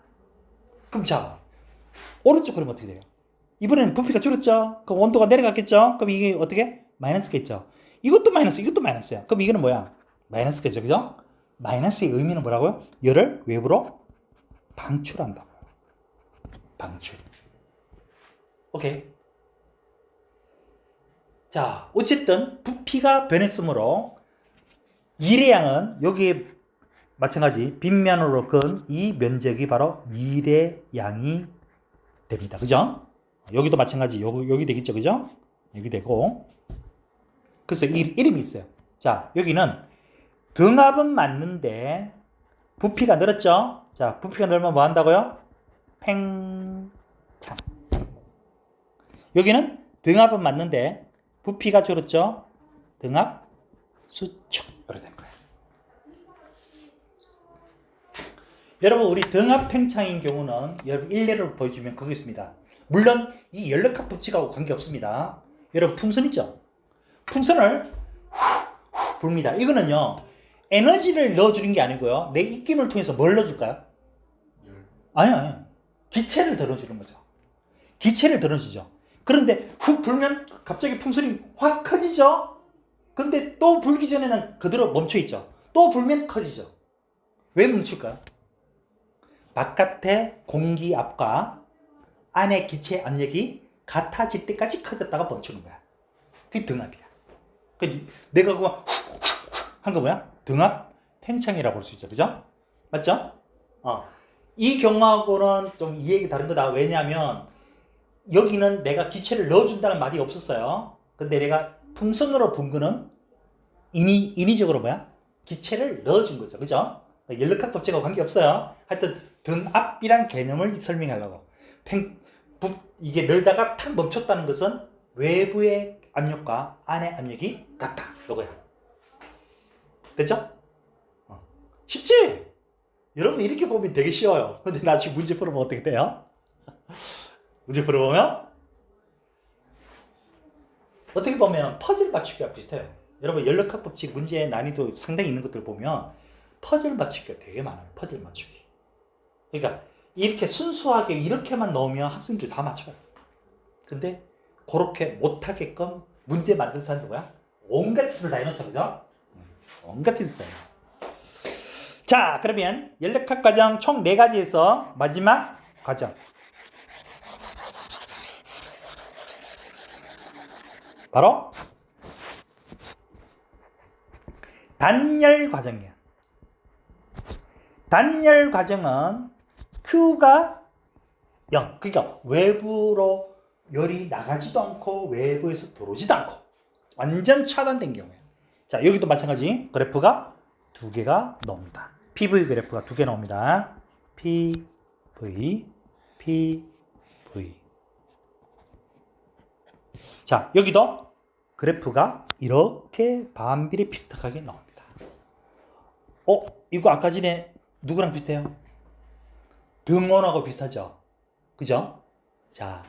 그럼 자, 오른쪽 그러면 어떻게 돼요? 이번에는 부피가 줄었죠? 그럼 온도가 내려갔겠죠? 그럼 이게 어떻게? 마이너스겠죠? 이것도 마이너스, 이것도 마이너스야. 그럼 이거는 뭐야? 마이너스겠죠? 그죠? 마이너스의 의미는 뭐라고요? 열을 외부로 방출한다고요. 방출. 오케이. 자, 어쨌든 부피가 변했으므로 일의 양은 여기에 마찬가지 빗면으로 그은 이 면적이 바로 일의 양이 됩니다. 그죠? 여기도 마찬가지 여기 되겠죠. 그죠? 여기 되고. 그래서 이름이 있어요. 자, 여기는 등압은 맞는데 부피가 늘었죠? 자, 부피가 늘면 뭐 한다고요? 팽창. 여기는 등압은 맞는데 부피가 줄었죠? 등압, 수축으로 된 거예요. 여러분 우리 등압 팽창인 경우는 여러분 일례를 보여주면 그거 있습니다. 물론 이 연력학 법칙하고 관계없습니다. 여러분 풍선 있죠? 풍선을 불입니다. 이거는요 에너지를 넣어주는 게 아니고요 내 입김을 통해서 뭘 넣어줄까요? 아니요. 기체를 들어주는 거죠. 기체를 들어주죠. 그런데 훅 불면 갑자기 풍선이 확 커지죠? 근데 또 불기 전에는 그대로 멈춰있죠. 또 불면 커지죠. 왜 멈출까요? 바깥의 공기압과 안의 기체 압력이 같아질 때까지 커졌다가 멈추는 거야. 그게 등압이야. 내가 그거 한 거 뭐야? 등압 팽창이라고 볼 수 있죠. 그죠? 맞죠? 이 경우하고는 좀 이해가 다른 거다. 왜냐하면 여기는 내가 기체를 넣어준다는 말이 없었어요. 근데 내가 풍선으로 분 거는 인위적으로 뭐야? 기체를 넣어준 거죠. 그죠? 연력학 법칙하고 관계없어요. 하여튼 등압이란 개념을 설명하려고. 이게 늘다가 탁 멈췄다는 것은 외부의 압력과 안의 압력이 같다. 이거야. 됐죠? 쉽지? 여러분 이렇게 보면 되게 쉬워요. 근데 나중에 문제 풀어보면 어떻게 돼요? 문제 풀어보면 어떻게 보면 퍼즐 맞추기가 비슷해요. 여러분 연력학 법칙 문제의 난이도 상당히 있는 것들 보면 퍼즐 맞추기가 되게 많아요. 퍼즐 맞추기. 그러니까 이렇게 순수하게 이렇게만 넣으면 학생들이 다 맞춰요. 근데 그렇게 못하게끔 문제 만든 사람들 뭐야? 온갖 짓을 다 해놓죠. 그죠? 온갖 짓을 다 해놓죠. 자, 그러면 연력학 과정 총 4가지에서 마지막 과정. 바로 단열 과정이야. 단열 과정은 Q가 0. 그러니까 외부로 열이 나가지도 않고 외부에서 들어오지도 않고 완전 차단된 경우야. 자, 여기도 마찬가지 그래프가 2개가 나옵니다. PV 그래프가 2개 나옵니다. PV. 자, 여기도 그래프가 이렇게 반비례 비슷하게 나옵니다. 이거 아까 전에 누구랑 비슷해요? 등온하고 비슷하죠? 그죠? 자,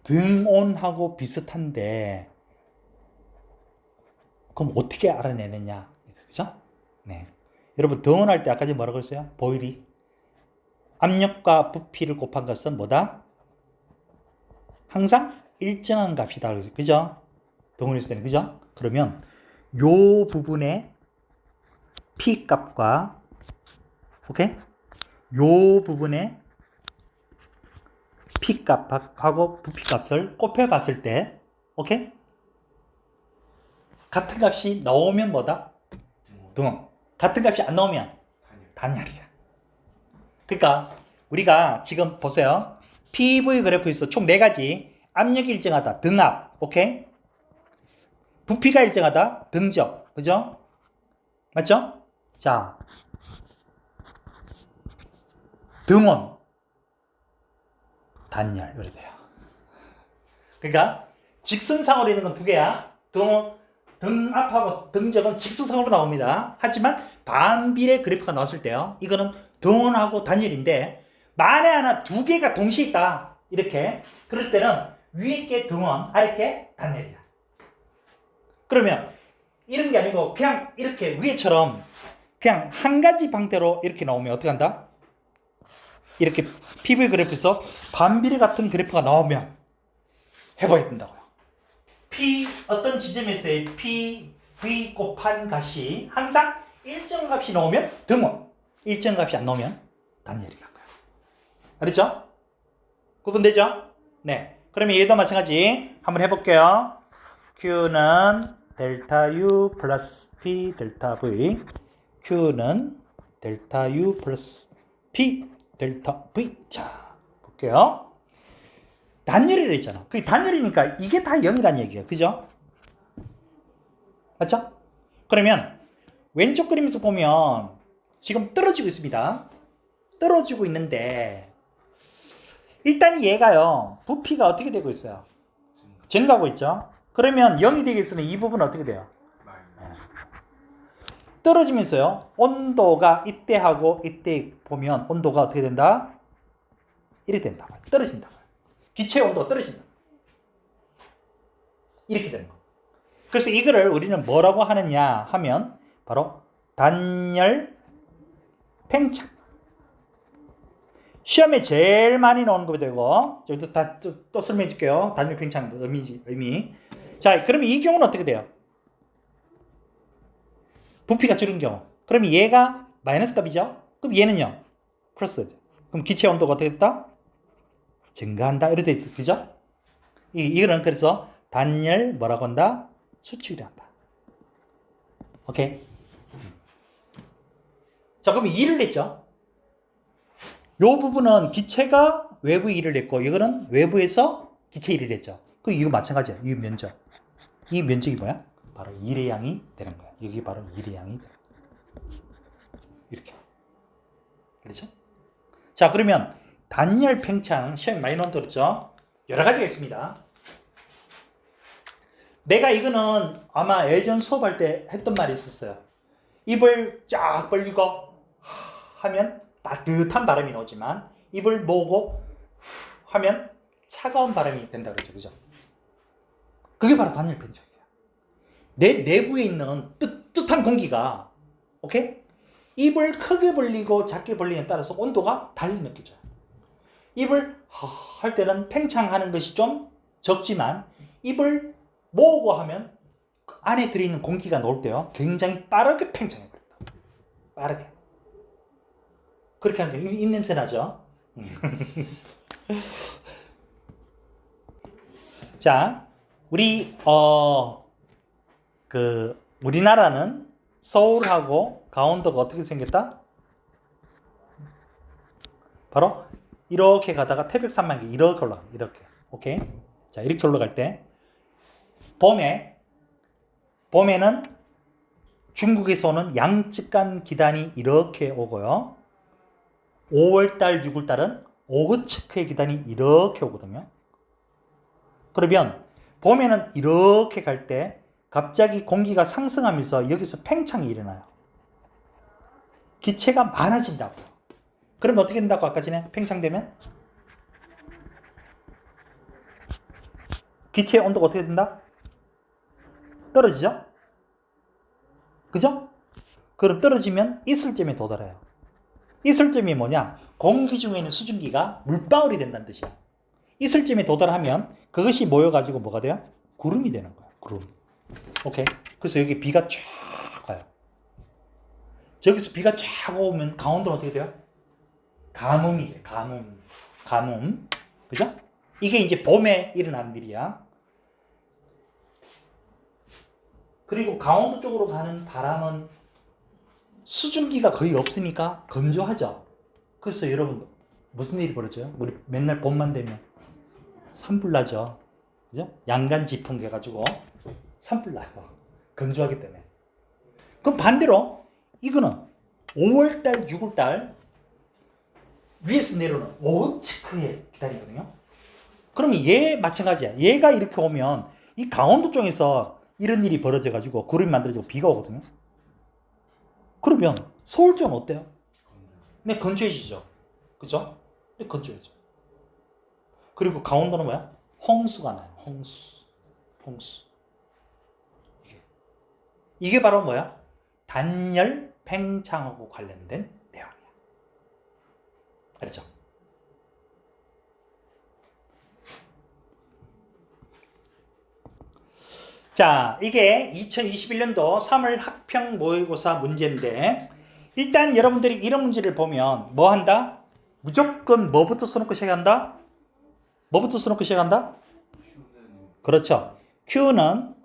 등온하고 비슷한데 그럼 어떻게 알아내느냐? 그죠? 네. 여러분 등온할 때 아까 전에 뭐라고 했어요? 보일이 압력과 부피를 곱한 것은 뭐다? 항상 일정한 값이다. 그죠? 등온했을 때는 그죠? 그러면 요 부분의 P 값과 오케이? 요 부분의 P 값하고 부피 값을 곱해 봤을 때 오케이? 같은 값이 나오면 뭐다? 등온. 같은 값이 안 나오면 단열이야. 그러니까 우리가 지금 보세요. PV 그래프에서 총 4가지 압력이 일정하다. 등압. 오케이? 부피가 일정하다. 등적. 그죠? 맞죠? 자, 등온, 단열 이렇게 돼요. 그러니까 직선상으로 있는 건 2개야. 등압하고 등적은 직선상으로 나옵니다. 하지만 반비례 그래프가 나왔을 때요. 이거는 등온하고 단열인데 만에 하나 2개가 동시에 있다. 이렇게. 그럴 때는 위에 게 등온, 아래 게 단열이야. 그러면 이런 게 아니고 그냥 이렇게 위에처럼 그냥 한 가지 방대로 이렇게 나오면 어떻게 한다? 이렇게 PV 그래프에서 반비례 같은 그래프가 나오면 해봐야 된다고요. 어떤 지점에서의 PV 곱한 값이 항상 일정 값이 나오면 등온, 일정 값이 안 나오면 단열이 갈 거야. 알았죠? 구분되죠? 네. 그러면 얘도 마찬가지 한번 해볼게요. Q는 델타 U 플러스 P 델타 V. Q는 델타 U 플러스 P 델타 V. 자, 볼게요. 단열이라 했잖아. 그게 단열이니까 이게 다 0이란 얘기야. 그죠? 맞죠? 그러면 왼쪽 그림에서 보면 지금 떨어지고 있습니다. 떨어지고 있는데 일단 얘가요. 부피가 어떻게 되고 있어요? 증가하고 있죠. 그러면 0이 되겠으니 이 부분은 어떻게 돼요? 마이너스. 떨어지면서요. 온도가 이때하고 이때 보면 온도가 어떻게 된다? 이렇게 된다. 떨어진다. 기체 온도가 떨어진다. 이렇게 되는 거. 그래서 이거를 우리는 뭐라고 하느냐 하면 바로 단열 팽창. 시험에 제일 많이 나오는 거 되고, 여기도 또 설명해 줄게요. 단열 팽창 의미. 자, 그러면 이 경우는 어떻게 돼요? 부피가 줄은 경우. 그러면 얘가 마이너스 값이죠? 그럼 얘는요? 플러스죠. 그럼 기체 온도가 어떻게 됐다? 증가한다. 이렇게 돼, 그죠? 이거는 그래서 단열 뭐라고 한다? 수축이란다. 오케이? 자, 그럼 2를 냈죠? 요 부분은 기체가 외부에 1을 냈고, 이거는 외부에서 기체 1을 냈죠. 그 이거 마찬가지야. 이 면적. 이 면적이 뭐야? 바로 1의 양이 되는 거야. 여기 바로 1의 양이 되는 거야. 이렇게. 그렇죠? 자, 그러면 단열 팽창 시험에 많이 나온 들었죠? 여러 가지가 있습니다. 내가 이거는 아마 예전 수업할 때 했던 말이 있었어요. 입을 쫙 벌리고 하면 따뜻한 바람이 나오지만 입을 모으고 하면 차가운 바람이 된다 그러죠. 그죠? 그게 바로 단열 팽창이에요. 내 내부에 있는 뜨뜻한 공기가, 오케이? 입을 크게 벌리고 작게 벌리냐에 따라서 온도가 달리 느껴져요. 입을 할 때는 팽창하는 것이 좀 적지만 입을 모으고 하면 안에 들어있는 공기가 나올 때요 굉장히 빠르게 팽창해 버린다. 빠르게. 그렇게 하면 입냄새 나죠. 자, 우리나라는 서울하고 강원도가 어떻게 생겼다? 바로 이렇게 가다가 태백산맥이 이렇게 올라가. 이렇게. 오케이? 자, 이렇게 올라갈 때 봄에는 중국에서 오는 양측간 기단이 이렇게 오고요. 5월달, 6월달은 오거츠크의 기단이 이렇게 오거든요. 그러면 봄에는 이렇게 갈 때 갑자기 공기가 상승하면서 여기서 팽창이 일어나요. 기체가 많아진다고요. 그러면 어떻게 된다고 아까 전에 팽창되면? 기체의 온도가 어떻게 된다? 떨어지죠? 그죠? 그럼 떨어지면 이슬점에 도달해요. 이슬점이 뭐냐? 공기 중에 있는 수증기가 물방울이 된다는 뜻이야. 이슬점에 도달하면 그것이 모여가지고 뭐가 돼요? 구름이 되는 거야. 구름. 오케이? 그래서 여기 비가 쫙 와요. 저기서 비가 쫙 오면 강원도는 어떻게 돼요? 가뭄이 돼요. 가뭄. 그죠? 이게 이제 봄에 일어나는 일이야. 그리고 강원도 쪽으로 가는 바람은 수증기가 거의 없으니까 건조하죠. 그래서 여러분 무슨 일이 벌어져요? 우리 맨날 봄만 되면 산불 나죠. 그죠? 양간 지풍 해가지고 산불 나요. 건조하기 때문에. 그럼 반대로 이거는 5월달, 6월달 위에서 내려오는 오츠크의 기다리거든요. 그러면 얘 마찬가지야. 얘가 이렇게 오면 이 강원도 쪽에서 이런 일이 벌어져가지고 구름이 만들어지고 비가 오거든요. 그러면 서울 쪽은 어때요? 네, 건조해지죠. 그죠? 네, 건조해져. 그리고 강원도는 뭐야? 홍수가 나요. 홍수. 이게 바로 뭐야? 단열 팽창하고 관련된 내용이야. 알죠? 자, 이게 2021년도 3월 학평 모의고사 문제인데, 일단 여러분들이 이런 문제를 보면 뭐 한다? 무조건 뭐부터 써놓고 시작한다? 뭐부터 써놓고 시작한다? 그렇죠. Q는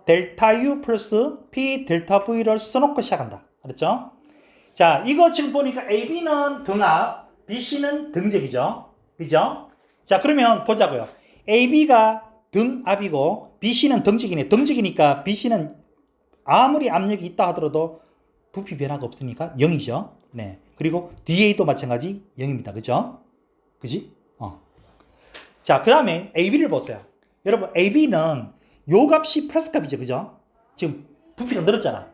델타 U 플러스 P 델타 V를 써놓고 시작한다. 그렇죠? 자, 이거 지금 보니까 AB는 등압, BC는 등적이죠. 그죠? 자, 그러면 보자고요. AB가 등압이고 BC는 등적이네. 등적이니까 BC는 아무리 압력이 있다 하더라도 부피 변화가 없으니까 0이죠. 네. 그리고 DA도 마찬가지 0입니다. 그죠? 그지? 자, 그 다음에 AB를 보세요. 여러분 AB는 요 값이 플러스 값이죠. 그죠? 지금 부피가 늘었잖아.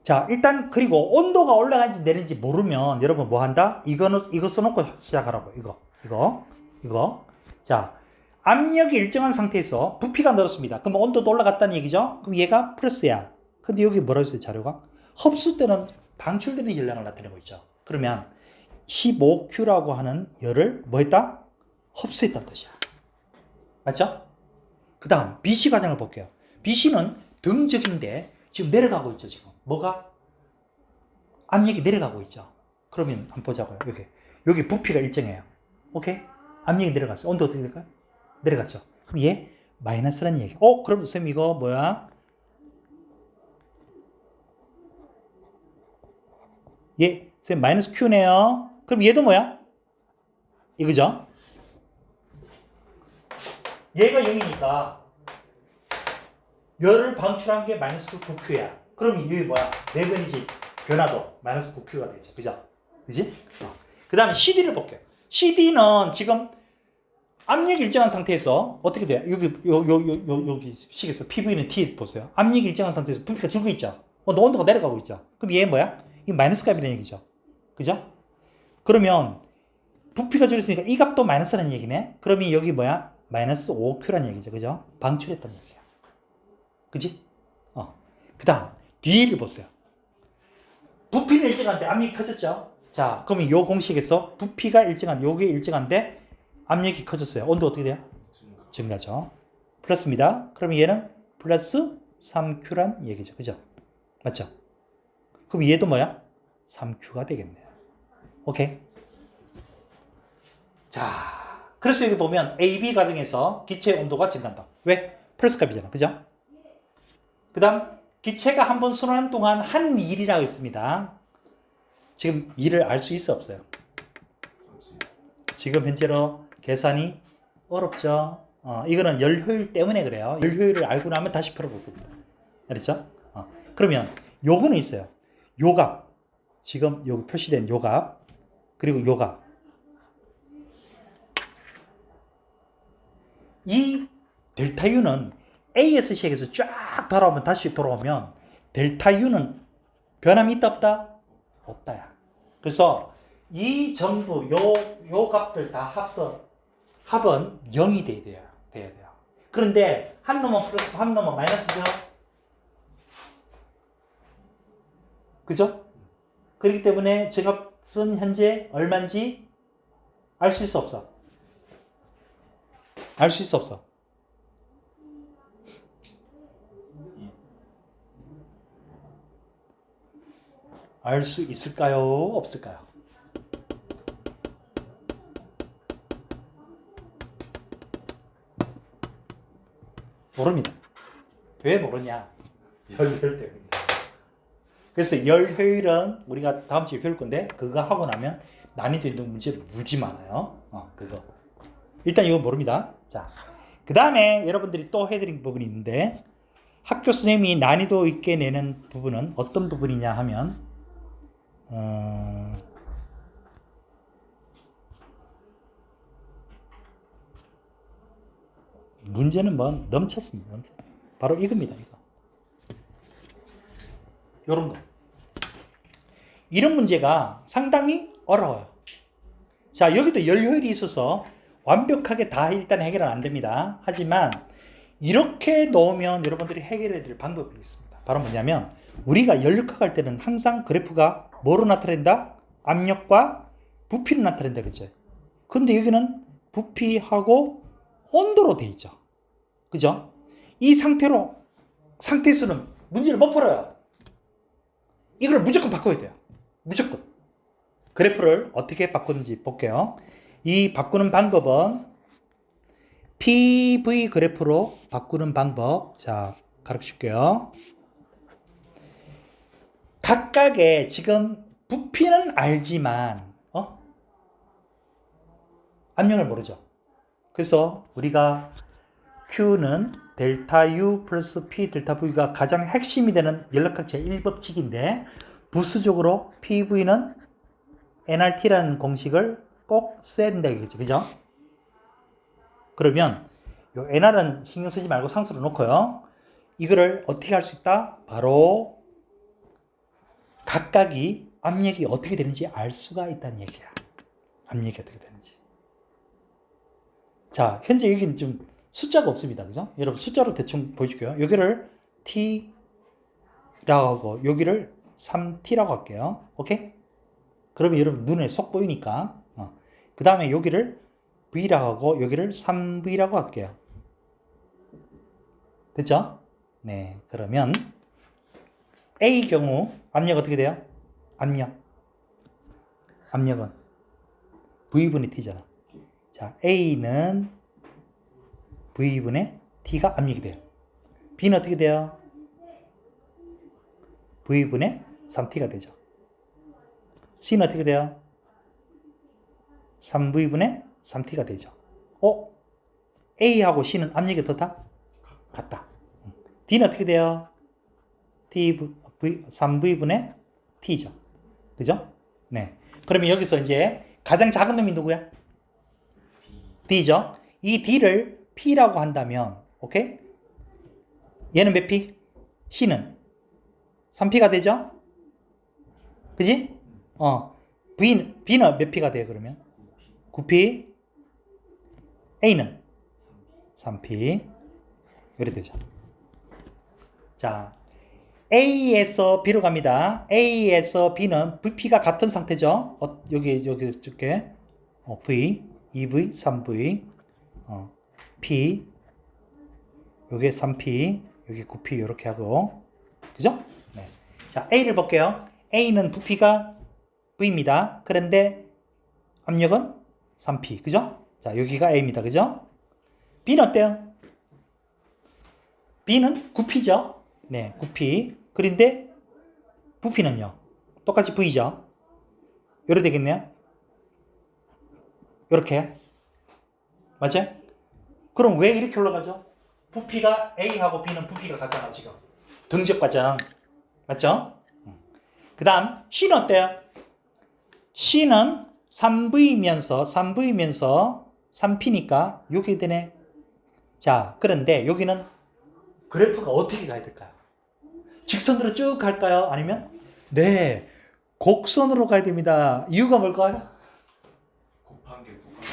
자, 일단 그리고 온도가 올라가는지 내리는지 모르면 여러분 뭐 한다? 이거 써놓고 시작하라고. 이거. 자, 압력이 일정한 상태에서 부피가 늘었습니다. 그럼 온도도 올라갔다는 얘기죠? 그럼 얘가 플러스야. 근데 여기 뭐라고 있어요, 자료가? 흡수 때는 방출되는 열량을 나타내고 있죠. 그러면 15Q라고 하는 열을 뭐 했다? 흡수했다는 뜻이야. 맞죠? 그 다음 BC 과정을 볼게요. BC는 등적인데 지금 내려가고 있죠. 지금 뭐가? 압력이 내려가고 있죠. 그러면 한번 보자고요. 여기 부피가 일정해요. 오케이? 압력이 내려갔어요. 온도 어떻게 될까요? 내려갔죠. 그럼 얘 마이너스라는 얘기. 그럼 쌤 이거 뭐야? 쌤 마이너스 Q네요. 그럼 얘도 뭐야? 이거죠? 얘가 0이니까 열을 방출한 게 마이너스 9Q야. 그럼 이게 뭐야? 내변이지. 변화도 마이너스 9Q가 되죠. 그죠? 그지? 그 다음에 CD를 볼게요. CD는 지금 압력이 일정한 상태에서 어떻게 돼요? 여기 식에서 PV는 T 보세요. 압력이 일정한 상태에서 부피가 줄고 있죠. 온도가 내려가고 있죠. 그럼 얘 뭐야? 이 마이너스 값이라는 얘기죠. 그죠? 그러면 부피가 줄었으니까 이 값도 마이너스라는 얘기네. 그러면 여기 뭐야? 마이너스 5Q라는 얘기죠. 그죠? 방출했다는 얘기야. 그지? 그 다음 뒤를 보세요. 부피는 일정한데 압력이 커졌죠? 자, 그러면 요 공식에서 부피가 요게 일정한데 압력이 커졌어요. 온도 어떻게 돼요? 증가죠. 플러스입니다. 그러면 얘는 플러스 3Q란 얘기죠. 그죠? 맞죠? 그럼 얘도 뭐야? 3Q가 되겠네요. 오케이? 자, 그래서 여기 보면 AB 과정에서 기체 온도가 증가한다. 왜? 플러스 값이잖아. 그죠? 그 다음 기체가 한 번 순환하는 동안 한 일이라고 있습니다. 지금 일을 알 수 있어 없어요? 지금 현재로 계산이 어렵죠. 이거는 열 효율 때문에 그래요. 열 효율을 알고 나면 다시 풀어볼 겁니다. 알았죠? 그러면 요거는 있어요. 요값. 지금 여기 표시된 요값. 그리고 요값. 이 델타 U는 AS 식에서 쫙 다시 돌아오면 델타 U는 변함이 있다 없다? 없다야. 그래서 이 전부 요 값들 다 합은 0이 돼야 돼요. 그런데 한 놈은 플러스 한 놈은 마이너스죠. 그죠? 그렇기 때문에 저 값은 현재 얼마인지 알 수 있어 없어? 알 수 있어 없어? 알 수 있을까요? 없을까요? 모릅니다. 왜 모르냐? 열 효율 때문입니다. 그래서 열 효율은 우리가 다음 주에 배울 건데 그거 하고 나면 난이도 있는 문제 무지 많아요. 그거. 일단 이거 모릅니다. 자, 그 다음에 여러분들이 또 해드린 부분이 있는데 학교 선생님이 난이도 있게 내는 부분은 어떤 부분이냐 하면 문제는 뭐 넘쳤습니다. 바로 이겁니다. 이거. 요런 거. 이런 문제가 상당히 어려워요. 자, 여기도 열 효율이 있어서 완벽하게 다 일단 해결은 안 됩니다. 하지만 이렇게 놓으면 여러분들이 해결해 드릴 방법이 있습니다. 바로 뭐냐면 우리가 연력학할 때는 항상 그래프가 뭐로 나타낸다? 압력과 부피로 나타낸다 그죠? 근데 여기는 부피하고 온도로 돼 있죠. 그죠? 이 상태에서는 문제를 못 풀어요. 이걸 무조건 바꿔야 돼요. 무조건. 그래프를 어떻게 바꾸는지 볼게요. 이 바꾸는 방법은 PV 그래프로 바꾸는 방법. 자, 가르쳐 줄게요. 각각의 지금 부피는 알지만 압력을 모르죠. 그래서 우리가 Q는 델타 U 플러스 P 델타 V가 가장 핵심이 되는 연력학 제1법칙인데 부수적으로 PV는 nRT라는 공식을 꼭 써야 된다 이거죠. 그죠? 그러면 요 NR은 신경 쓰지 말고 상수로 놓고요. 이거를 어떻게 할 수 있다? 바로 각각이 압력이 어떻게 되는지 알 수가 있다는 얘기야. 압력이 어떻게 되는지. 자, 현재 여기는 좀 숫자가 없습니다. 그죠? 여러분 숫자로 대충 보여줄게요. 여기를 T라고 하고 여기를 3T라고 할게요. 오케이? 그러면 여러분 눈에 쏙 보이니까 그 다음에 여기를 V라고 하고 여기를 3V라고 할게요. 됐죠? 네, 그러면 A 경우 압력 어떻게 돼요? 압력은 V분의 T잖아. 자, A는 V분의 T가 압력이 돼요. B는 어떻게 돼요? V분의 3T가 되죠. C는 어떻게 돼요? 3V분의 3T가 되죠. A하고 C는 압력이 어떻다? 같다. D는 어떻게 돼요? 3V분의 T죠. 그죠? 네. 그러면 여기서 이제 가장 작은 놈이 누구야? D죠. 이 D를 P라고 한다면, 오케이? 얘는 몇 P? C는 3P가 되죠? 그지? B는 몇 P가 돼요, 그러면? 9P. A는 3P. 이렇게 되죠. 자, A에서 B로 갑니다. A에서 B는 VP가 같은 상태죠. 여기 이렇게 V, 2V, 3V, P, 여기 3P, 여기 9P 이렇게 하고, 그죠? 네. 자, A를 볼게요. A는 부피가 V입니다. 그런데 압력은 3P, 그죠? 자, 여기가 A입니다, 그죠? B는 어때요? B는 9P죠? 네, 9P. 그런데 부피는요? 똑같이 V죠? 요래 되겠네요? 요렇게. 맞아요? 그럼 왜 이렇게 올라가죠? 부피가 A하고 B는 부피가 같잖아, 지금. 등적 과정. 맞죠? 그 다음, C는 어때요? C는 3V면서 3P니까 이렇게 되네. 자, 그런데 여기는 그래프가 어떻게 가야 될까요? 직선으로 쭉 갈까요? 아니면? 네, 곡선으로 가야 됩니다. 이유가 뭘까요? 곱한 게 똑같아.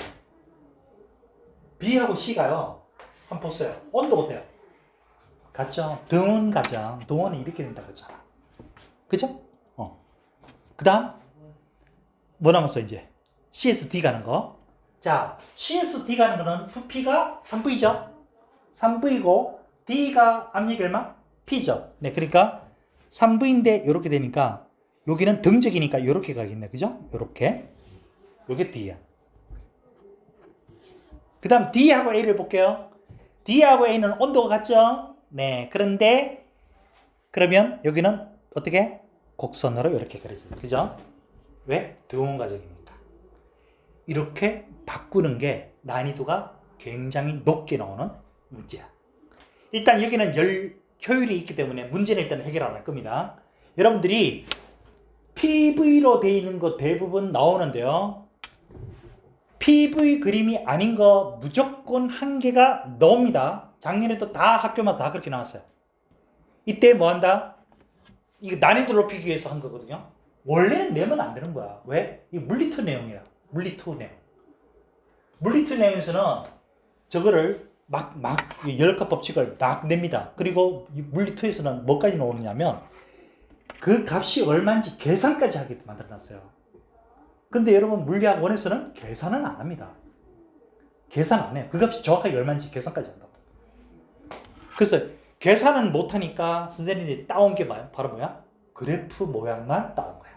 B하고 C가요. 한번 보세요. 온도가 어때요? 같죠? 등원 가정. 등원은 이렇게 된다고 했잖아. 그죠? 그 다음, 뭐 남았어, 이제? CSD 가는 거. 자, CSD 가는 거는 부피가 3V죠? 3V고, D가 압력이 얼마? P죠? 네, 그러니까 3V인데 이렇게 되니까, 여기는 등적이니까 이렇게 가겠네. 그죠? 이렇게. 요게 D야. 그 다음 D하고 A를 볼게요. D하고 A는 온도가 같죠? 네, 그런데, 그러면 여기는 어떻게? 곡선으로 이렇게 그려져요. 그죠? 왜? 등원 과정이니까. 이렇게 바꾸는 게 난이도가 굉장히 높게 나오는 문제야. 일단 여기는 열 효율이 있기 때문에 문제는 일단 해결 안 할 겁니다. 여러분들이 PV로 되어 있는 거 대부분 나오는데요. PV 그림이 아닌 거 무조건 한 개가 나옵니다. 작년에도 다 학교마다 다 그렇게 나왔어요. 이때 뭐 한다? 이거 난이도 높이기 위해서 한 거거든요. 원래는 내면 안 되는 거야. 왜? 이거 물리2 내용이야. 물리2 내용. 물리2 내용에서는 저거를 막 열역학 법칙을 막 냅니다. 그리고 물리2에서는 뭐까지 나오느냐면 그 값이 얼마인지 계산까지 하게 만들어놨어요. 근데 여러분 물리학 1에서는 계산은 안 합니다. 계산 안 해요. 그 값이 정확하게 얼마인지 계산까지 한다고. 그래서 계산은 못하니까 선생님이 따온 게 바로 뭐야? 그래프 모양만 따온 거야.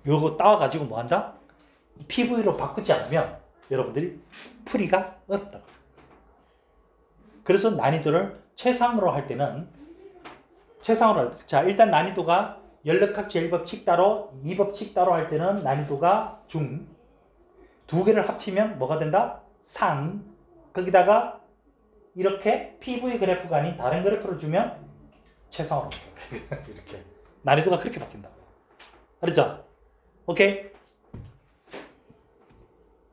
요거 따와가지고 뭐 한다? PV로 바꾸지 않으면 여러분들이 풀이가 어렵다고. 그래서 난이도를 최상으로 할 때는 자, 일단 난이도가 연력학 제1법칙 따로 2법칙 따로 할 때는 난이도가 중. 두 개를 합치면 뭐가 된다? 상. 거기다가 이렇게 PV 그래프가 아닌 다른 그래프를 주면 최상으로 바뀌어요. 이렇게 난이도가 그렇게 바뀐다. 알았죠? 오케이?